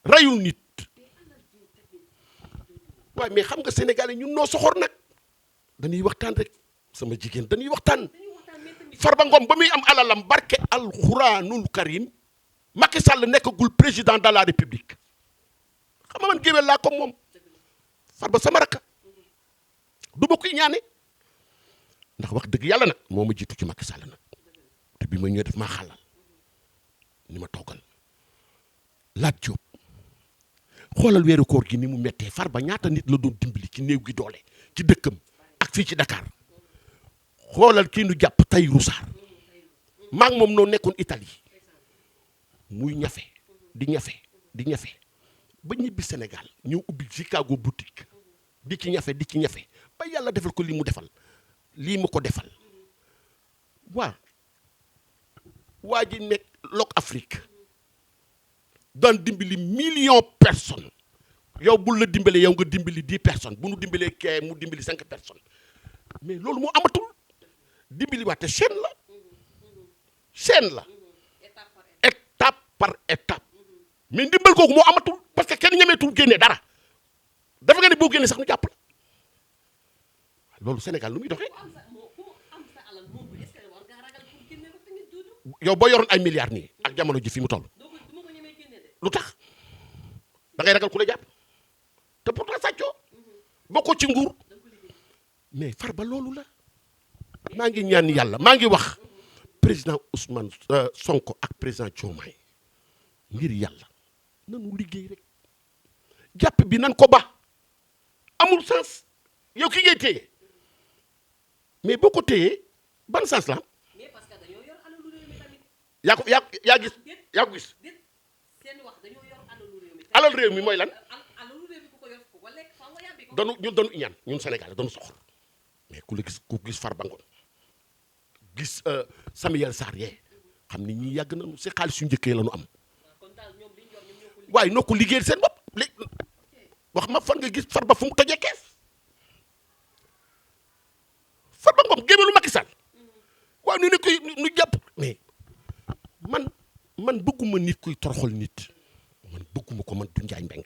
rayul nit waaye mais xam nga Sénégalais ñun noo soxor nag dañuy waxtaan rek sama jigéen dañuy waxtaan
dañuy waxtaan mais tamit
Farba Ngom ba muy am alalam barke alquranul karim Macky Sall nekkagul président de la république xam nga man géwél laa comme moom Farba sama rakka du ma koy ñaane ndax wax dëgg yàlla nag moo ma jiitu ci Macky Sall nag te bi ma ñëwee def maa xalal ni ma toogal Lat Diop xoolal weeru koor gi ni mu mettee Farba ñaata nit la doon dimbali ci néew gi doole ci dëkkam ak fii ci Dakar xoolal kii nu jàpp Tahirou Sarr maa ngi moom noo nekkoon Italie muy ñafe di ñafe ba ñibbi Sénégal ñëw ubbi Chicago boutique di ci ñafe ba yàlla defal ko lii mu ko defal waa ji nekk Lok Afrique daan dimbali million personnes yow bul la dimbale yow nga dimbali 10 personnes bu nu dimbalee kee mu dimbali 5 personnes mais loolu moo amatul dimbali waate chaîne la étape par étape mais ndimbal kooku moo amatul parce que kenn ñemeetul génnee dara dafa nga ne boo génnee sax nu jàpp la loolu Sénégal lu muy doxee yow boo yoroon ay milliards nii ak jamono ji fi mu toll lu tax da ngay ragal ku la jàpp te pourtant sàccoo bokkoo ci nguur mais Farba loolu la maa ngi ñaan yàlla maa ngi wax président Ousmane Sonko ak président Diomaye ngir yàlla nanu liggéey rek jàpp bi nan ko ba amul sens yow ki ngay téye mais boo ko téyee ban sens la
mais parce que dañoo yor alalu réew mi tamit.
yaa ko gis
seen wax dañoo yor alalu réew mi.
alal réew mi mooy lan
alalu réew mi ku ko yor ku ko lekk fa nga yàbbi ko.
doonu ñaan ñun Sénégal doonu soxor mais ku gis Farba Ngom gis Samuel Sarr yee xam ni ñi yàgg nañu si xaalis yu njëkkee la ñu am
kon daal ñoom li ñu yor ñoom ñoo ko liggéey.
waaye noo ko liggéeyal seen bopp léegi wax ma fan nga gis Farba fu mu tojee kees Farba Ngom gémelu Macky Sall waaw ñu ne koy nu jàpp mais man bëgguma nit kuy toroxal nit man bëgguma ko man du Njaay Mbeng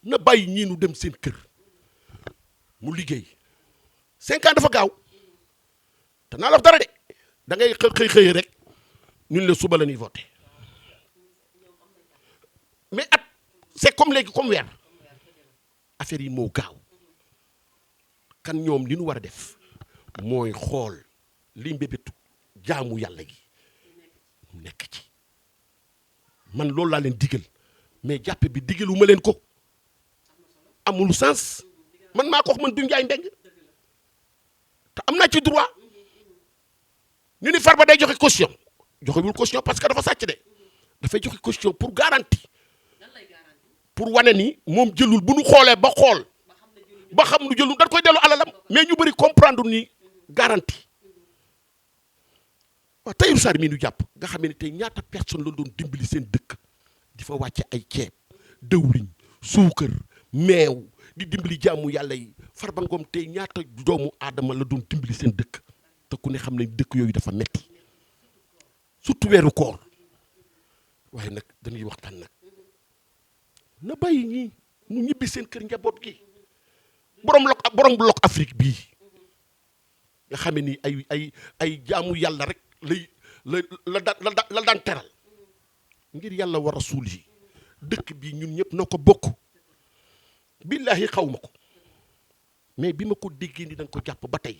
na bàyyi ñii nu dem seen kër mu liggéey 5 ans dafa gaaw te naa la wax dara de da ngay xëy rek ñun la suba la ñuy voté mais at c'est comme léegi comme weer affaire yi moo gaaw kan ñoom li ñu war a def mooy xool li mbébétu jaamu yàlla gi mu nekk ci man loolu laa leen digal mais jàppe bi digalu ma leen ko amul sens man maa ko wax man du Njaay Mbeng te am naa ci droit ñu ni Farba day joxe caution joxewul caution parce que dafa sàcc de dafay joxe caution pour garantie pour wane ni moom jëlul bu nu xoolee ba xool ba xam nu jëlul dañ koy dellu alalam mais ñu bëri comprendre ni garantie waaw Tahirou Sarr mii nu jàpp nga xam ne tey ñaata personne la doon dimbali seen dëkk di fa wàcce ay ceeb dëwliñ suukar meew di dimbali jaamu yàlla yi Farba Ngom tey ñaata doomu aadama la doon dimbali seen dëkk te ku ne xam ne dëkk yooyu dafa metti surtout weeru koor waaye nag dañuy waxtaan nag na bàyyi ñii nu ñibbi seen kër njaboot gi borom bloc Afrique bii nga xam ni ay jaamu yàlla rek la daan teral ngir yàlla war a suul yi dëkk bi ñun ñëpp noo ko bokk billahi xaw ma ko mais bi ma ko déggee ni da nga ko jàpp ba tey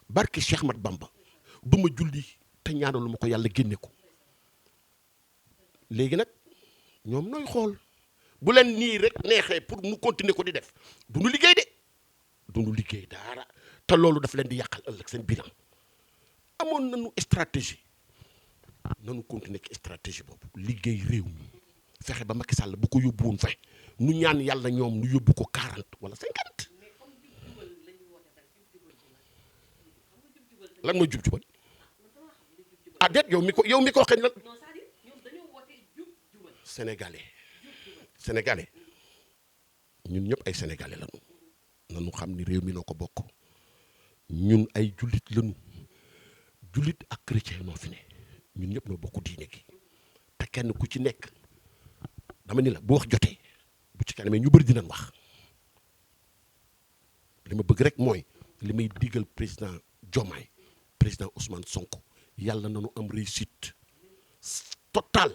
barke Cheikh Ahmad Bamba du ma julli te ñaanalu ma ko yàlla génne ko léegi nag ñoom nooy xool bu leen nii rek neexee pour mu continuer ko di def du nu liggéey de du nu liggéey dara te loolu daf leen di yàqal ëllëg seen bilan amoon nañu stratégie nanu continuer ci stratégie boobu liggéey réew mi fexe ba Macky Sall bu ko yóbbu woon fe nu ñaan yàlla ñoom nu yóbbu ko 40 wala 50 lan mooy jub-jubal ah déet yow mi ko waxee lan sénégalais ñun ñëpp ay sénégalais lañu nanu xam ni réew mi noo ko bokk ñun ay jullit lañu jullit ak chrétien noo fi ne ñun ñëpp noo bokk diine gi te kenn ku ci nekk dama ni la bu wax jotee bu ci kanamee ñu bëri dinañ wax li ma bëgg rek mooy li may digal président Diomaye président Ousmane Sonko yàlla na nu am réussite totale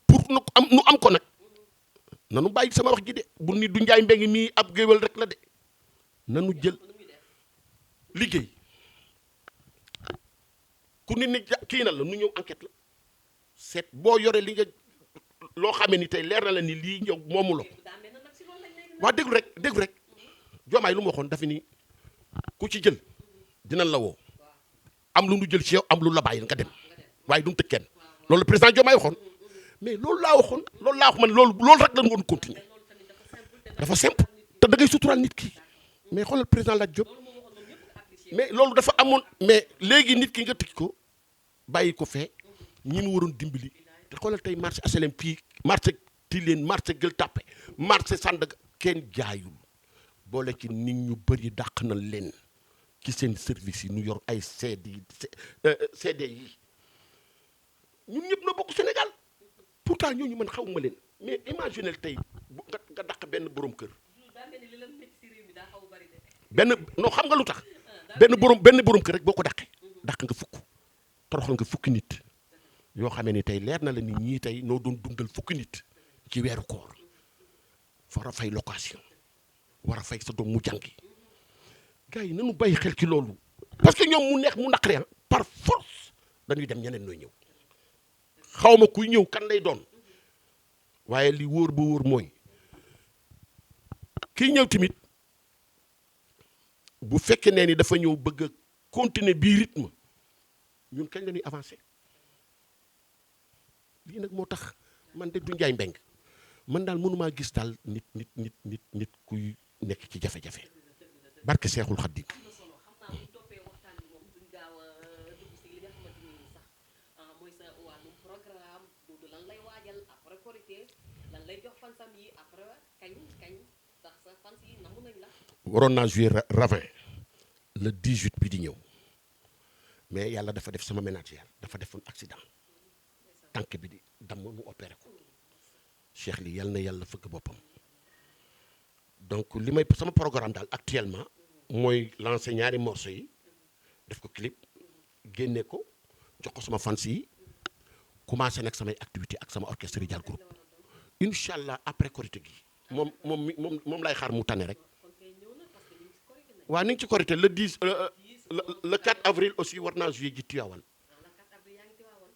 pour nu am ko nag nanu bàyyi sama wax ji de bu ni du Njaay Mbeng mii ab géwél rek la de nanu jël liggéey ku nit ni kii na la nu ñëw enquête la seet boo yore li nga loo xamee ni tey leer na la ni lii ñëw moomu la ko waa déglu rek Diomaye lu mu waxoon dafa ni ku ci jël dinañ la woo am lu nu jël ci yow am lu la bàyyi nga dem waaye du mu tëj kenn loolu le président Diomaye waxoon mais loolu laa wax man loolu rek lañ woon continuer dafa simple te da ngay suturaal nit ki mais xoolal président Lat Diop mais loolu dafa amoon mais léegi nit ki nga tëj ko bàyyi ko fee ñi mu waroon dimbali te xoolal tey marché HLM fii marché Tilène marché Gueule Tapée marché Sandaga kenn jaayul boole ci nit ñu bëri dàq na leen ci seen service yi ñu yor ay CD yi ñun ñëpp na bokk Sénégal pourtant ñooñu man xawuma leen mais imaginez tey nga dàq benn borom kër non xam nga lu tax benn borom kër rek boo ko dàqee dàq nga fukk toroxal nga fukki nit yoo xamee ni tey leer na la nit ñii tey noo doon dundal fukki nit ci weeru koor war a fay location war a fay sa doom mu jàngi gars yi nañu bàyyi xel ci loolu parce que ñoom mu neex mu naqari par force dañuy dem ñeneen nooy ñëw xaw ma kuy ñëw kan lay doon waaye li wóor ba wóor mooy kiy ñëw tamit bu fekkee nee ni dafa ñëw bëgg a continuer bii rythme ñun kañ la ñuy avancer lii nag moo tax man de du Ndiaye Mbengue man daal mënumaa gis daal nit kuy nekk ci jafe-jafe barke Seexul Xaddim. waroon naa jouer Ravin le 18 bi di ñëw mais yàlla dafa def sama ménagère dafa defoon accident tànk bi di damm mu opéré ko Cheikh li yàlla na yàlla fëgg boppam donc li may sama programme daal actuellement mooy lancer ñaari morceaux yi def ko clip génne ko jox ko sama fans yi commencé nag samay activité ak sama orchestre Rijal Group incha allah après Korité gi moom lay xaar mu tane rek. waaw ni ngi ci Korité le 10 le 4 avril aussi war naa jouer ji Tivaouane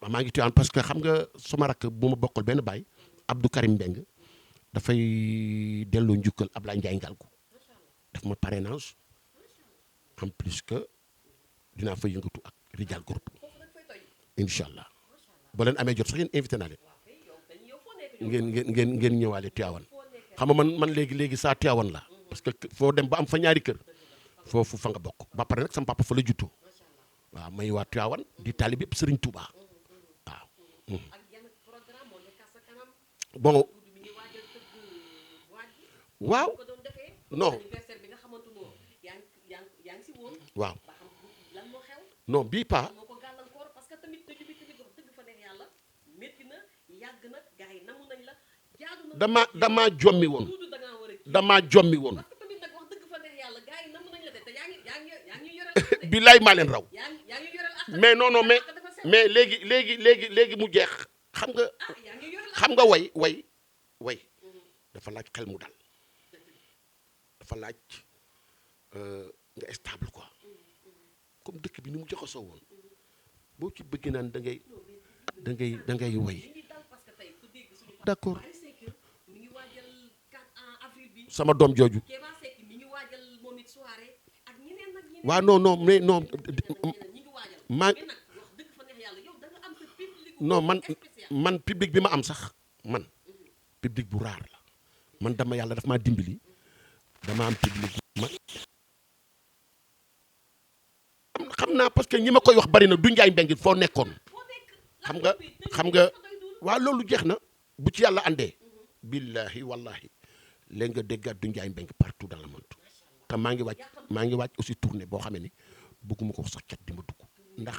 waaw maa ngi Tivaouane parce que xam nga sama rakk bu ma bokkal benn baay Abdou Karim Mbeng dafay delloo njukkal Ablaye Ndiaye Ngalgu daf ma parrainage en plus que dinaa fa yëngatu ak Rijal Group incha allah boo leen amee jot sax yéen invité naa leen ngeen ñëwaale Tivaouane xam nga man léegi saa Tivaouane la parce que foo dem ba am fa ñaari kër foofu fa nga bokk ba pare nag sama papa fa la juddoo waaw may waa Tivaouane di taalibe bépp Serigne Touba waaw. bon waaw non waaw non bii pas damaa jommi woon billaay maa leen raw mais non mais léegi mu jeex xam nga way dafa laaj xel mu dal dafa laaj nga stable quoi comme dëkk bi ni mu jaxasoo woon boo ci bëgg naan da ngay way d'accord sama doom jooju waaw non mais non man public bi ma am sax man public bu raar la man yàlla daf maa dimbali dama am public bu mag xam naa parce que ñi ma koy wax bari na du Ndiaye Mbengue foo nekkoon xam nga waaw loolu jeex na bu ci yàlla àndee billahi wallahi léegi nga déggaat du Ndiaye Mbengue partout dans le monde te maa ngi wàcc aussi tournée boo xamee ni bëgguma ko sax cat di ma dugg ndax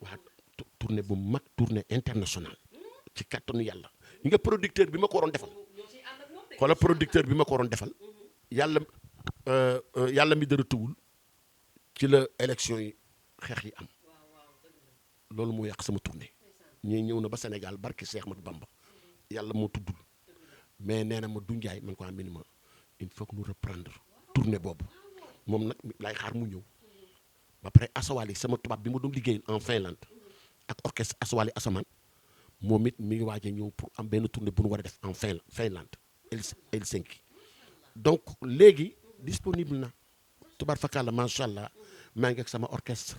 waa tournée bu mag tournée internationale ci kattanu yàlla ñi nga producteur bi ma ko waroon defal xoola producteur bi ma ko waroon defal yàlla mi dara tëwul ci la élection yi xeex yi am loolu moo yàq sama tournée ñii ñëw na ba Sénégal barki Cheikh Ahmadou Bamba yàlla moo tuddul mais nee na ma du Ndiaye man ko am minimum il faut que nous reprendre tournée boobu moom nag lay xaar mu ñëw ba pare Asawali sama tubaab bi ma doon liggéeyal en Finlande ak orchestre Asawali Asamaan moom it mi ngi waaj a ñëw pour am benn tournée bu nu war a def en Finlande Helsinki donc léegi disponible na tubaar fakkaala macha allah maa ngi ak sama orchestre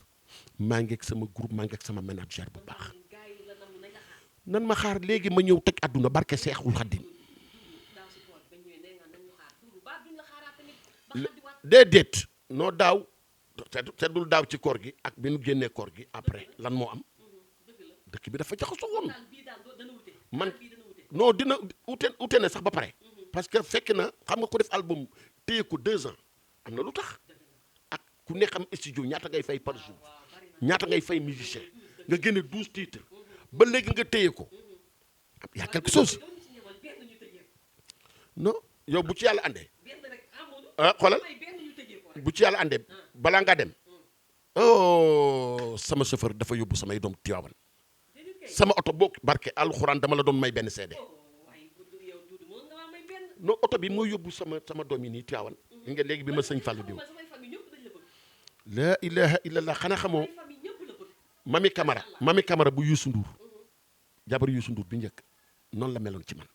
maa ngi ak sama groupe maa ngi ak sama manager bu baax nan ma xaar léegi ma ñëw toj àdduna barke Seexul Xaddim déedéet noo daaw seddul daaw ci koor gi ak bi nu génnee koor gi après lan moo am dëkk bi dafa jaxasoo woon man non dina ute na sax ba pare parce que fekk na xam nga ko def album téye ko 2 ans am na lu tax ak ku nekk am studio ñaata ngay fay par jour ñaata ngay fay musicien nga génne 12 titres ba léegi nga téye ko y a quelque chose non yow bu ci yàlla àndee xoolal bu ci yàlla àndee balaa ngaa dem oh sama chauffeur dafa yóbbu samay doom Tivaouane sama oto boo barke alxuraan dama la doon may benn seede non oto bi mooy yóbbu sama doom yi nii Tivaouane nga léegi bi ma sëñ Fallou diw la ilaha illallah xanaa xamoo mami Camara bu Youssou Ndour jabar Youssou Ndour bi njëkk noonu la meloon ci man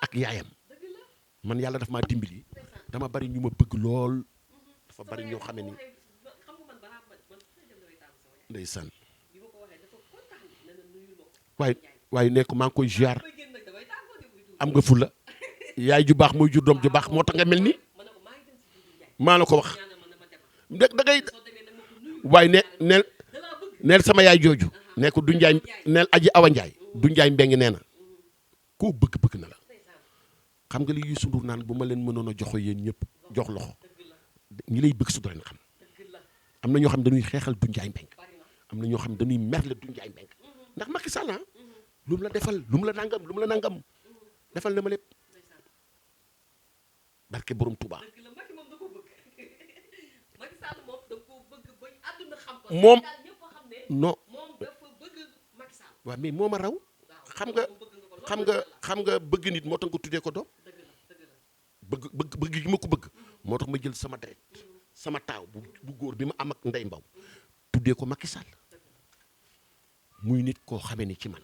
ak yaayam man yàlla daf maa dimbali dama bari ñu ma bëgg lool dafa bari ñoo xamee ni ndeysaan waaye nekk maa ngi koy ziar am nga fulla yaay ju baax mooy jur doom ju baax moo tax nga mel ni maa la ko wax da ngay waaye neel sama yaay jooju ne ko du njaay neel aji awa njaay du njaay mbeng nee na koo bëgg na la xam nga li Youssou Ndour naan bu ma leen mënoon a joxo yéen ñëpp jox loxo ñi lay bëgg su doon xam am na ñoo xam dañuy xeexal du njaay mbeng am na ñoo xam dañuy merle du njaay mbeng ndax Macky Sall lu mu la defal lu mu la nangam defal na ma lépp barke borom Touba moom non waaw mais moo ma raw xam nga bëgg nit moo tax nga tuddee ko doom bëgg gi ma ko bëgg moo tax ma jël sama deret sama taaw bu góor bi ma am ak Ndey Mbaw tuddee ko Macky Sall muy nit koo xamee ni ci man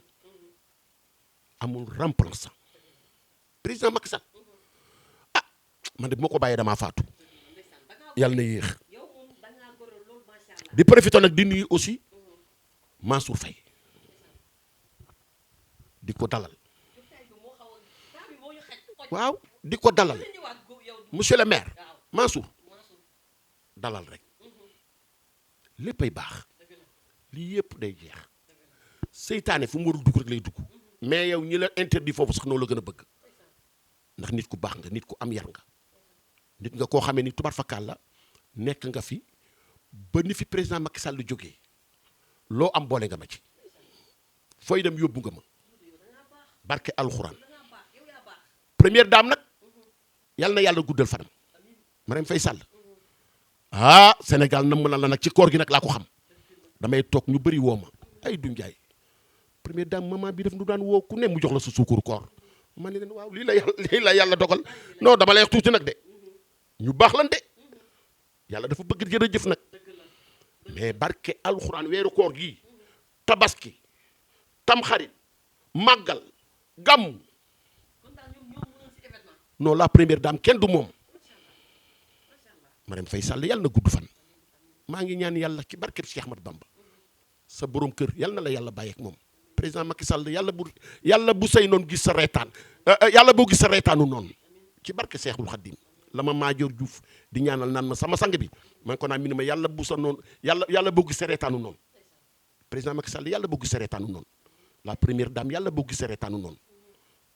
amul remplaçant président Macky Sall man de bu ma ko bàyyee damaa faatu yàlla na yéex di profité nag di nuyu aussi Mansour Faye di ko dalal waaw di ko dalal monsieur le maire Mansour dalal rek léppay baax lii yëpp day jeex seytaane fu mu warul dugg rek lay dugg mais yow ñi la interdit foofu sax noo la gën a bëgg ndax nit ku baax nga nit ku am yar nga nit nga koo xamee ni tubaar fakkaal la nekk nga fi ba ni fi président Macky Sall jógee loo am boole nga ma ci fooy dem yóbbu nga ma barke alxuraan première dame nag yàlla na yàlla guddal fanam Marème Faye Sall Sénégal nam la nag ci koor gi nag laa ko xam damay toog ñu bëri woo ma ay du njaay première dame maman bi def nu daan woo ku ne mu jox la sa suukuru koor ma ne leen waaw lii la yàlla dogal non dama lay wax tuuti nag de ñu baax lan de yàlla dafa bëgg jërëjëf nag mais barke alxuraan weeru koor gii tabaski tamxarit màggal gàmm non la première dame kenn du moom Marème Faye Sall yàlla na gudd fan maa ngi ñaan yàlla ci barkeb Cheikh Ahmad Bamba sa borom kër yàlla na la yàlla bàyyi ak moom président Macky Sall yàlla bu say noonu gis sa reetaan yàlla boo gis sa reetaanu noonu ci barke Seexul Xaddim la ma Maajoor Juuf di ñaanal naan ma sama sang bi ma ngi ko naan mi ne ma yàlla bu sa noonu yàlla boo gis sa reetaanu noonu président Macky Sall yàlla boo gis sa reetaanu noonu la première dame yàlla boo gis sa reetaanu noonu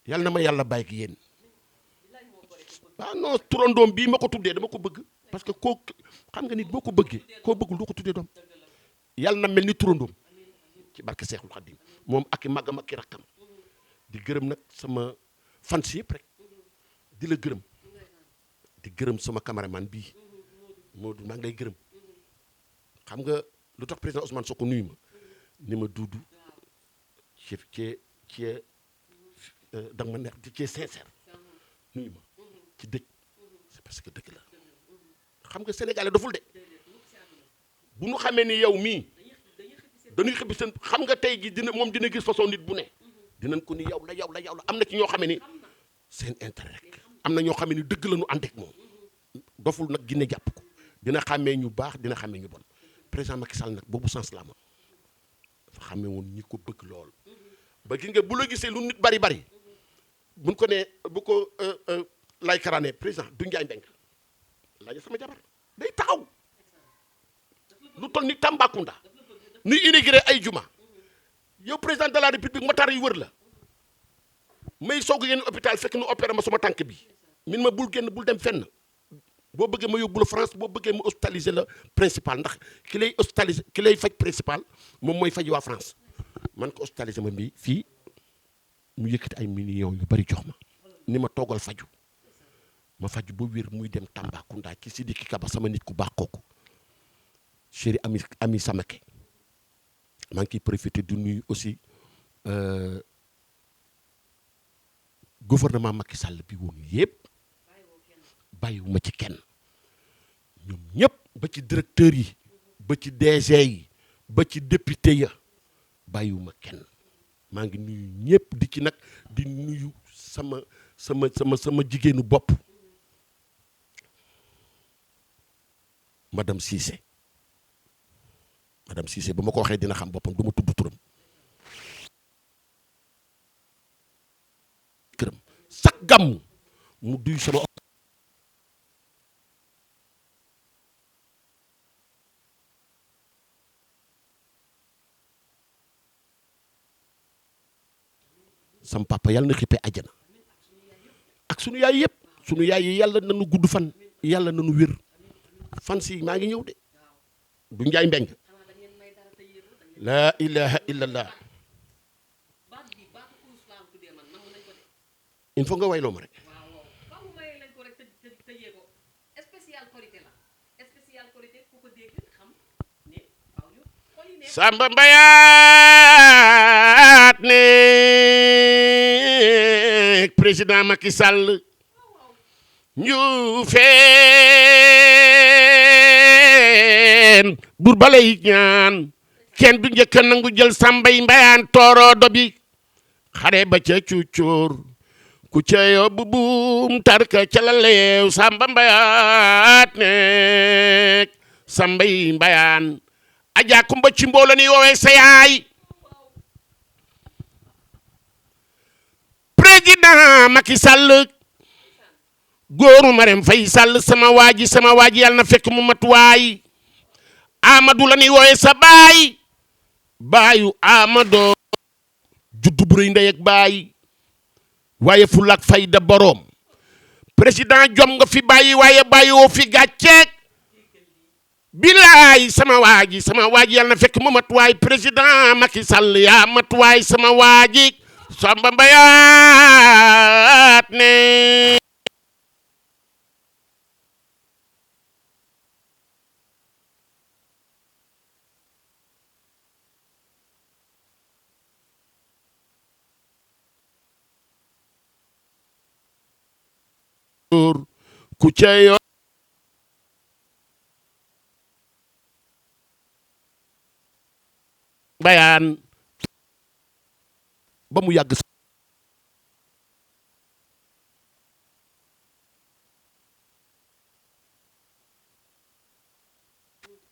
yàlla na ma yàlla bàyyi ak yéen non turandoom bii ma ko tuddee dama ko bëgg parce que koo xam nga nit boo ko bëggee koo bëggul doo ko tuddee doom yàlla na mel ni turandoom ci barke Seexul Xaddim moom ak i màggam ak i rakkam di gërëm nag sama fans yëpp rek di la gërëm di gërëm sama caméraman bii Modou maa ngi lay gërëm xam nga lu tax président Ousmane Sonko nuyu ma ni ma duudu ci da nga ma neex ci sincère nuyu ma ci dëj c'est parce que dëgg la xam nga sénégalais doful de bu ñu xamee ni yow mii dañuy xëbbi seen xam nga tey gi dina gis façon nit bu ne dinañ ko ni yow la am na ci ñoo xamee ni seen intérêt rek am na ñoo xamee ni dëgg la ñu ànd ak moom doful nag ginne jàpp ko dina xàmmee ñu baax dina xàmmee ñu bon président Macky Sall nag boobu sens la amoon dafa xàmmee woon ñi ko bëgg lool ba gis nga bu la gisee lu nit bari buñ ko ne bu ko lay karaane président du Njaay Mbeng laaj sama jabar day taxaw lu toll ni Tambacounda ni inauguré ay juma yow président de la république motar yi wër la may soog génn hôpital fekk nu opéré ma suma tànk bi min ma bul génn bul dem fenn boo bëggee ma yóbbu la France boo bëggee ma hospitaliser la principal ndax ki lay hospitaliser ki lay faj principal moom mooy faj waa France man ko hospitaliser ma mbii fii mu yëkkati ay millions yu bari jox ma ni ma toogal faju ma faju ba wér muy dem Tambacounda ci Sidiki Kaba sama nit ku baax kooku chéri ami Samake maa ngi ciy profité du nuyu aussi gouvernement Macky Sall bi woon yëpp bàyyiwuma ci kenn ñoom ñëpp ba ci directeur yi ba ci DG yi ba ci député ya bàyyiwuma kenn maa ngi nuyu ñëpp di ci nag di nuyu sama jigéenu bopp madame Cissé ba ma ko waxee dina xam boppam du ma tudd turam këram sax gàmm mu duy sama sam papa yàlla na xippee àjjana ak sunu yaay yëpp sunu yaay yi yàlla nañu gudd fan yàlla nañu wér fan si maa ngi ñëw de du njaay mbeng laa ilaha illallah il faut nga wayloo ma rek Samba Mbayaat ne président Macky Sall ñu feen bur balay ñaan kenn du njëkk a nangu jël Sambay Mbayaan tooro dobi xare ba ca cuucuur ku ca yóbbu buum tarka ca la leew Samba Mbayaat ne Sambay Mbayaan Adja Kumba ci mbooloo ni woowee sa yaay président Macky Sall góoru Marème Faye Sall sama waaji yàlla na fekk mu matuwaay Amadou la ni woowee sa baay baayu Amadou juddu bu rëy ndey ak baay waaye fulla ak fayda boroom président jom nga fi bàyyi waaye bàyyi woo fi gàcceeg bilaay sama waaji yàlla na fekk mu matuwaay président Macky Sall yaa matuwaay sama waaji Samba Mbayaat ne ku ceyo Mbayaan ba mu yàgg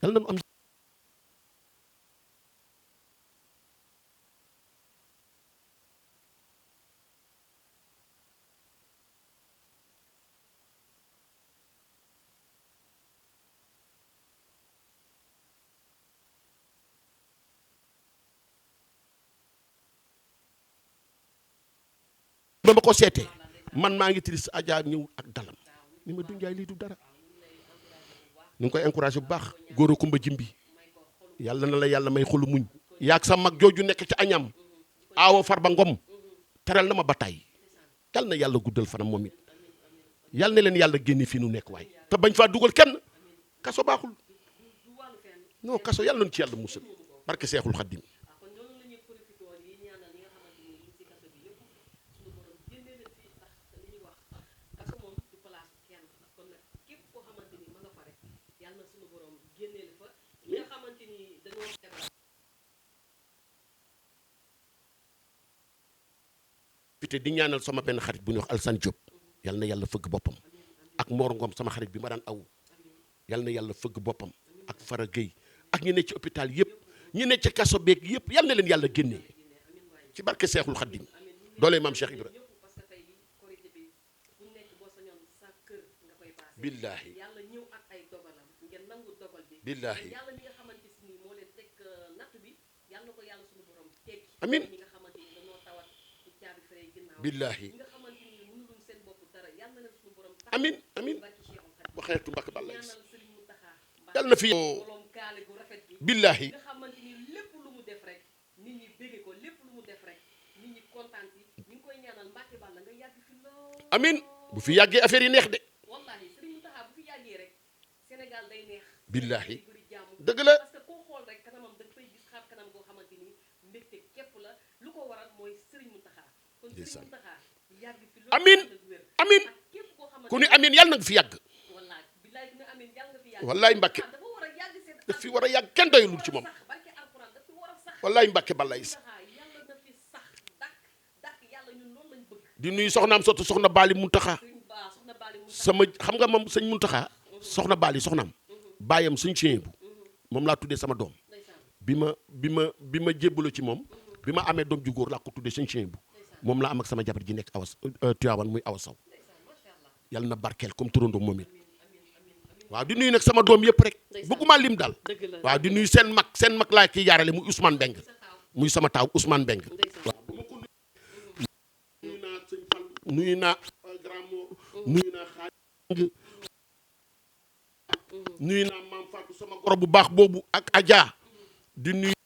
yàlla na nu am ba ma ko seetee man maa ngi triste Adja ñëw ak dalam ni ma dunjaay lii du dara ñu ngi koy encouragé bu baax góor a kumba jimbi yàlla na la yàlla may xolu muñ yaag sa mag jooju nekk ci añam aawo Farba Ngom teral na ma bataay yàlla na yàlla guddal fanam moom it yàlla na leen yàlla génne fii nu nekk waay te bañ faa dugal kenn kaso baaxul non kaso yàlla nañu ci yàlla musal barke Seexul Xaddim te di ñaanal sama benn xarit bu ñuy wax Alsane Diop yal na yàlla fëgg boppam ak Mor Ngom sama xarit bi ma daan aw yal na yàlla fëgg boppam ak Fara Gueye ak ñi ne ci hôpital yëpp ñi ne ci kaso beeg yëpp yal na leen yàlla génnee ci barke Seexul Xaddim doole maam Cheikh Ibra billaahi billaahi amin billaahi amin amin ba xeetu mbakk balla yàlla na fi billaahi amin bu fi yàggee affaire yi neex de billaahi dëgg la amin amin ku ni amin yàlla na nga fi yàgg wallaay Mbàkke daf fi war a yàgg kenn doyalul ci moom
barke alxuraan daf fi war a sax
wallaay Mbàkke balay
yàlla na fi sax dak yàlla ñun loolu lañ bëgg
di nuyu soxnaam sotti soxna Baali Muntaxa
suñ baa soxna Bali mu
sama xam nga moom sëñ Muntaxa soxna Baali soxnaam baayam suñ chien bu moom laa tuddee sama doom bi ma jébbaloo ci moom bi ma amee doom ju góor laa ko tuddee suñ chien bu moom laa am ak sama jabar ji nekk awas Tiwaawan muy awa saw yàlla na barkeel comme turandoo moom it waaw di nuyu nag sama doom yëpp rek bëgguma lim daal waaw di nuyu seen mag laa ciy jaarale muy Ousmane Mbeng muy sama taaw Ousmane Mbeng waaw bu ma ko nuyu naa sëñ Fall nuyu naa grand mor nuyu naa xaaj nuyu naa maam Fatou sama goro bu baax boobu ak Adja di nuyu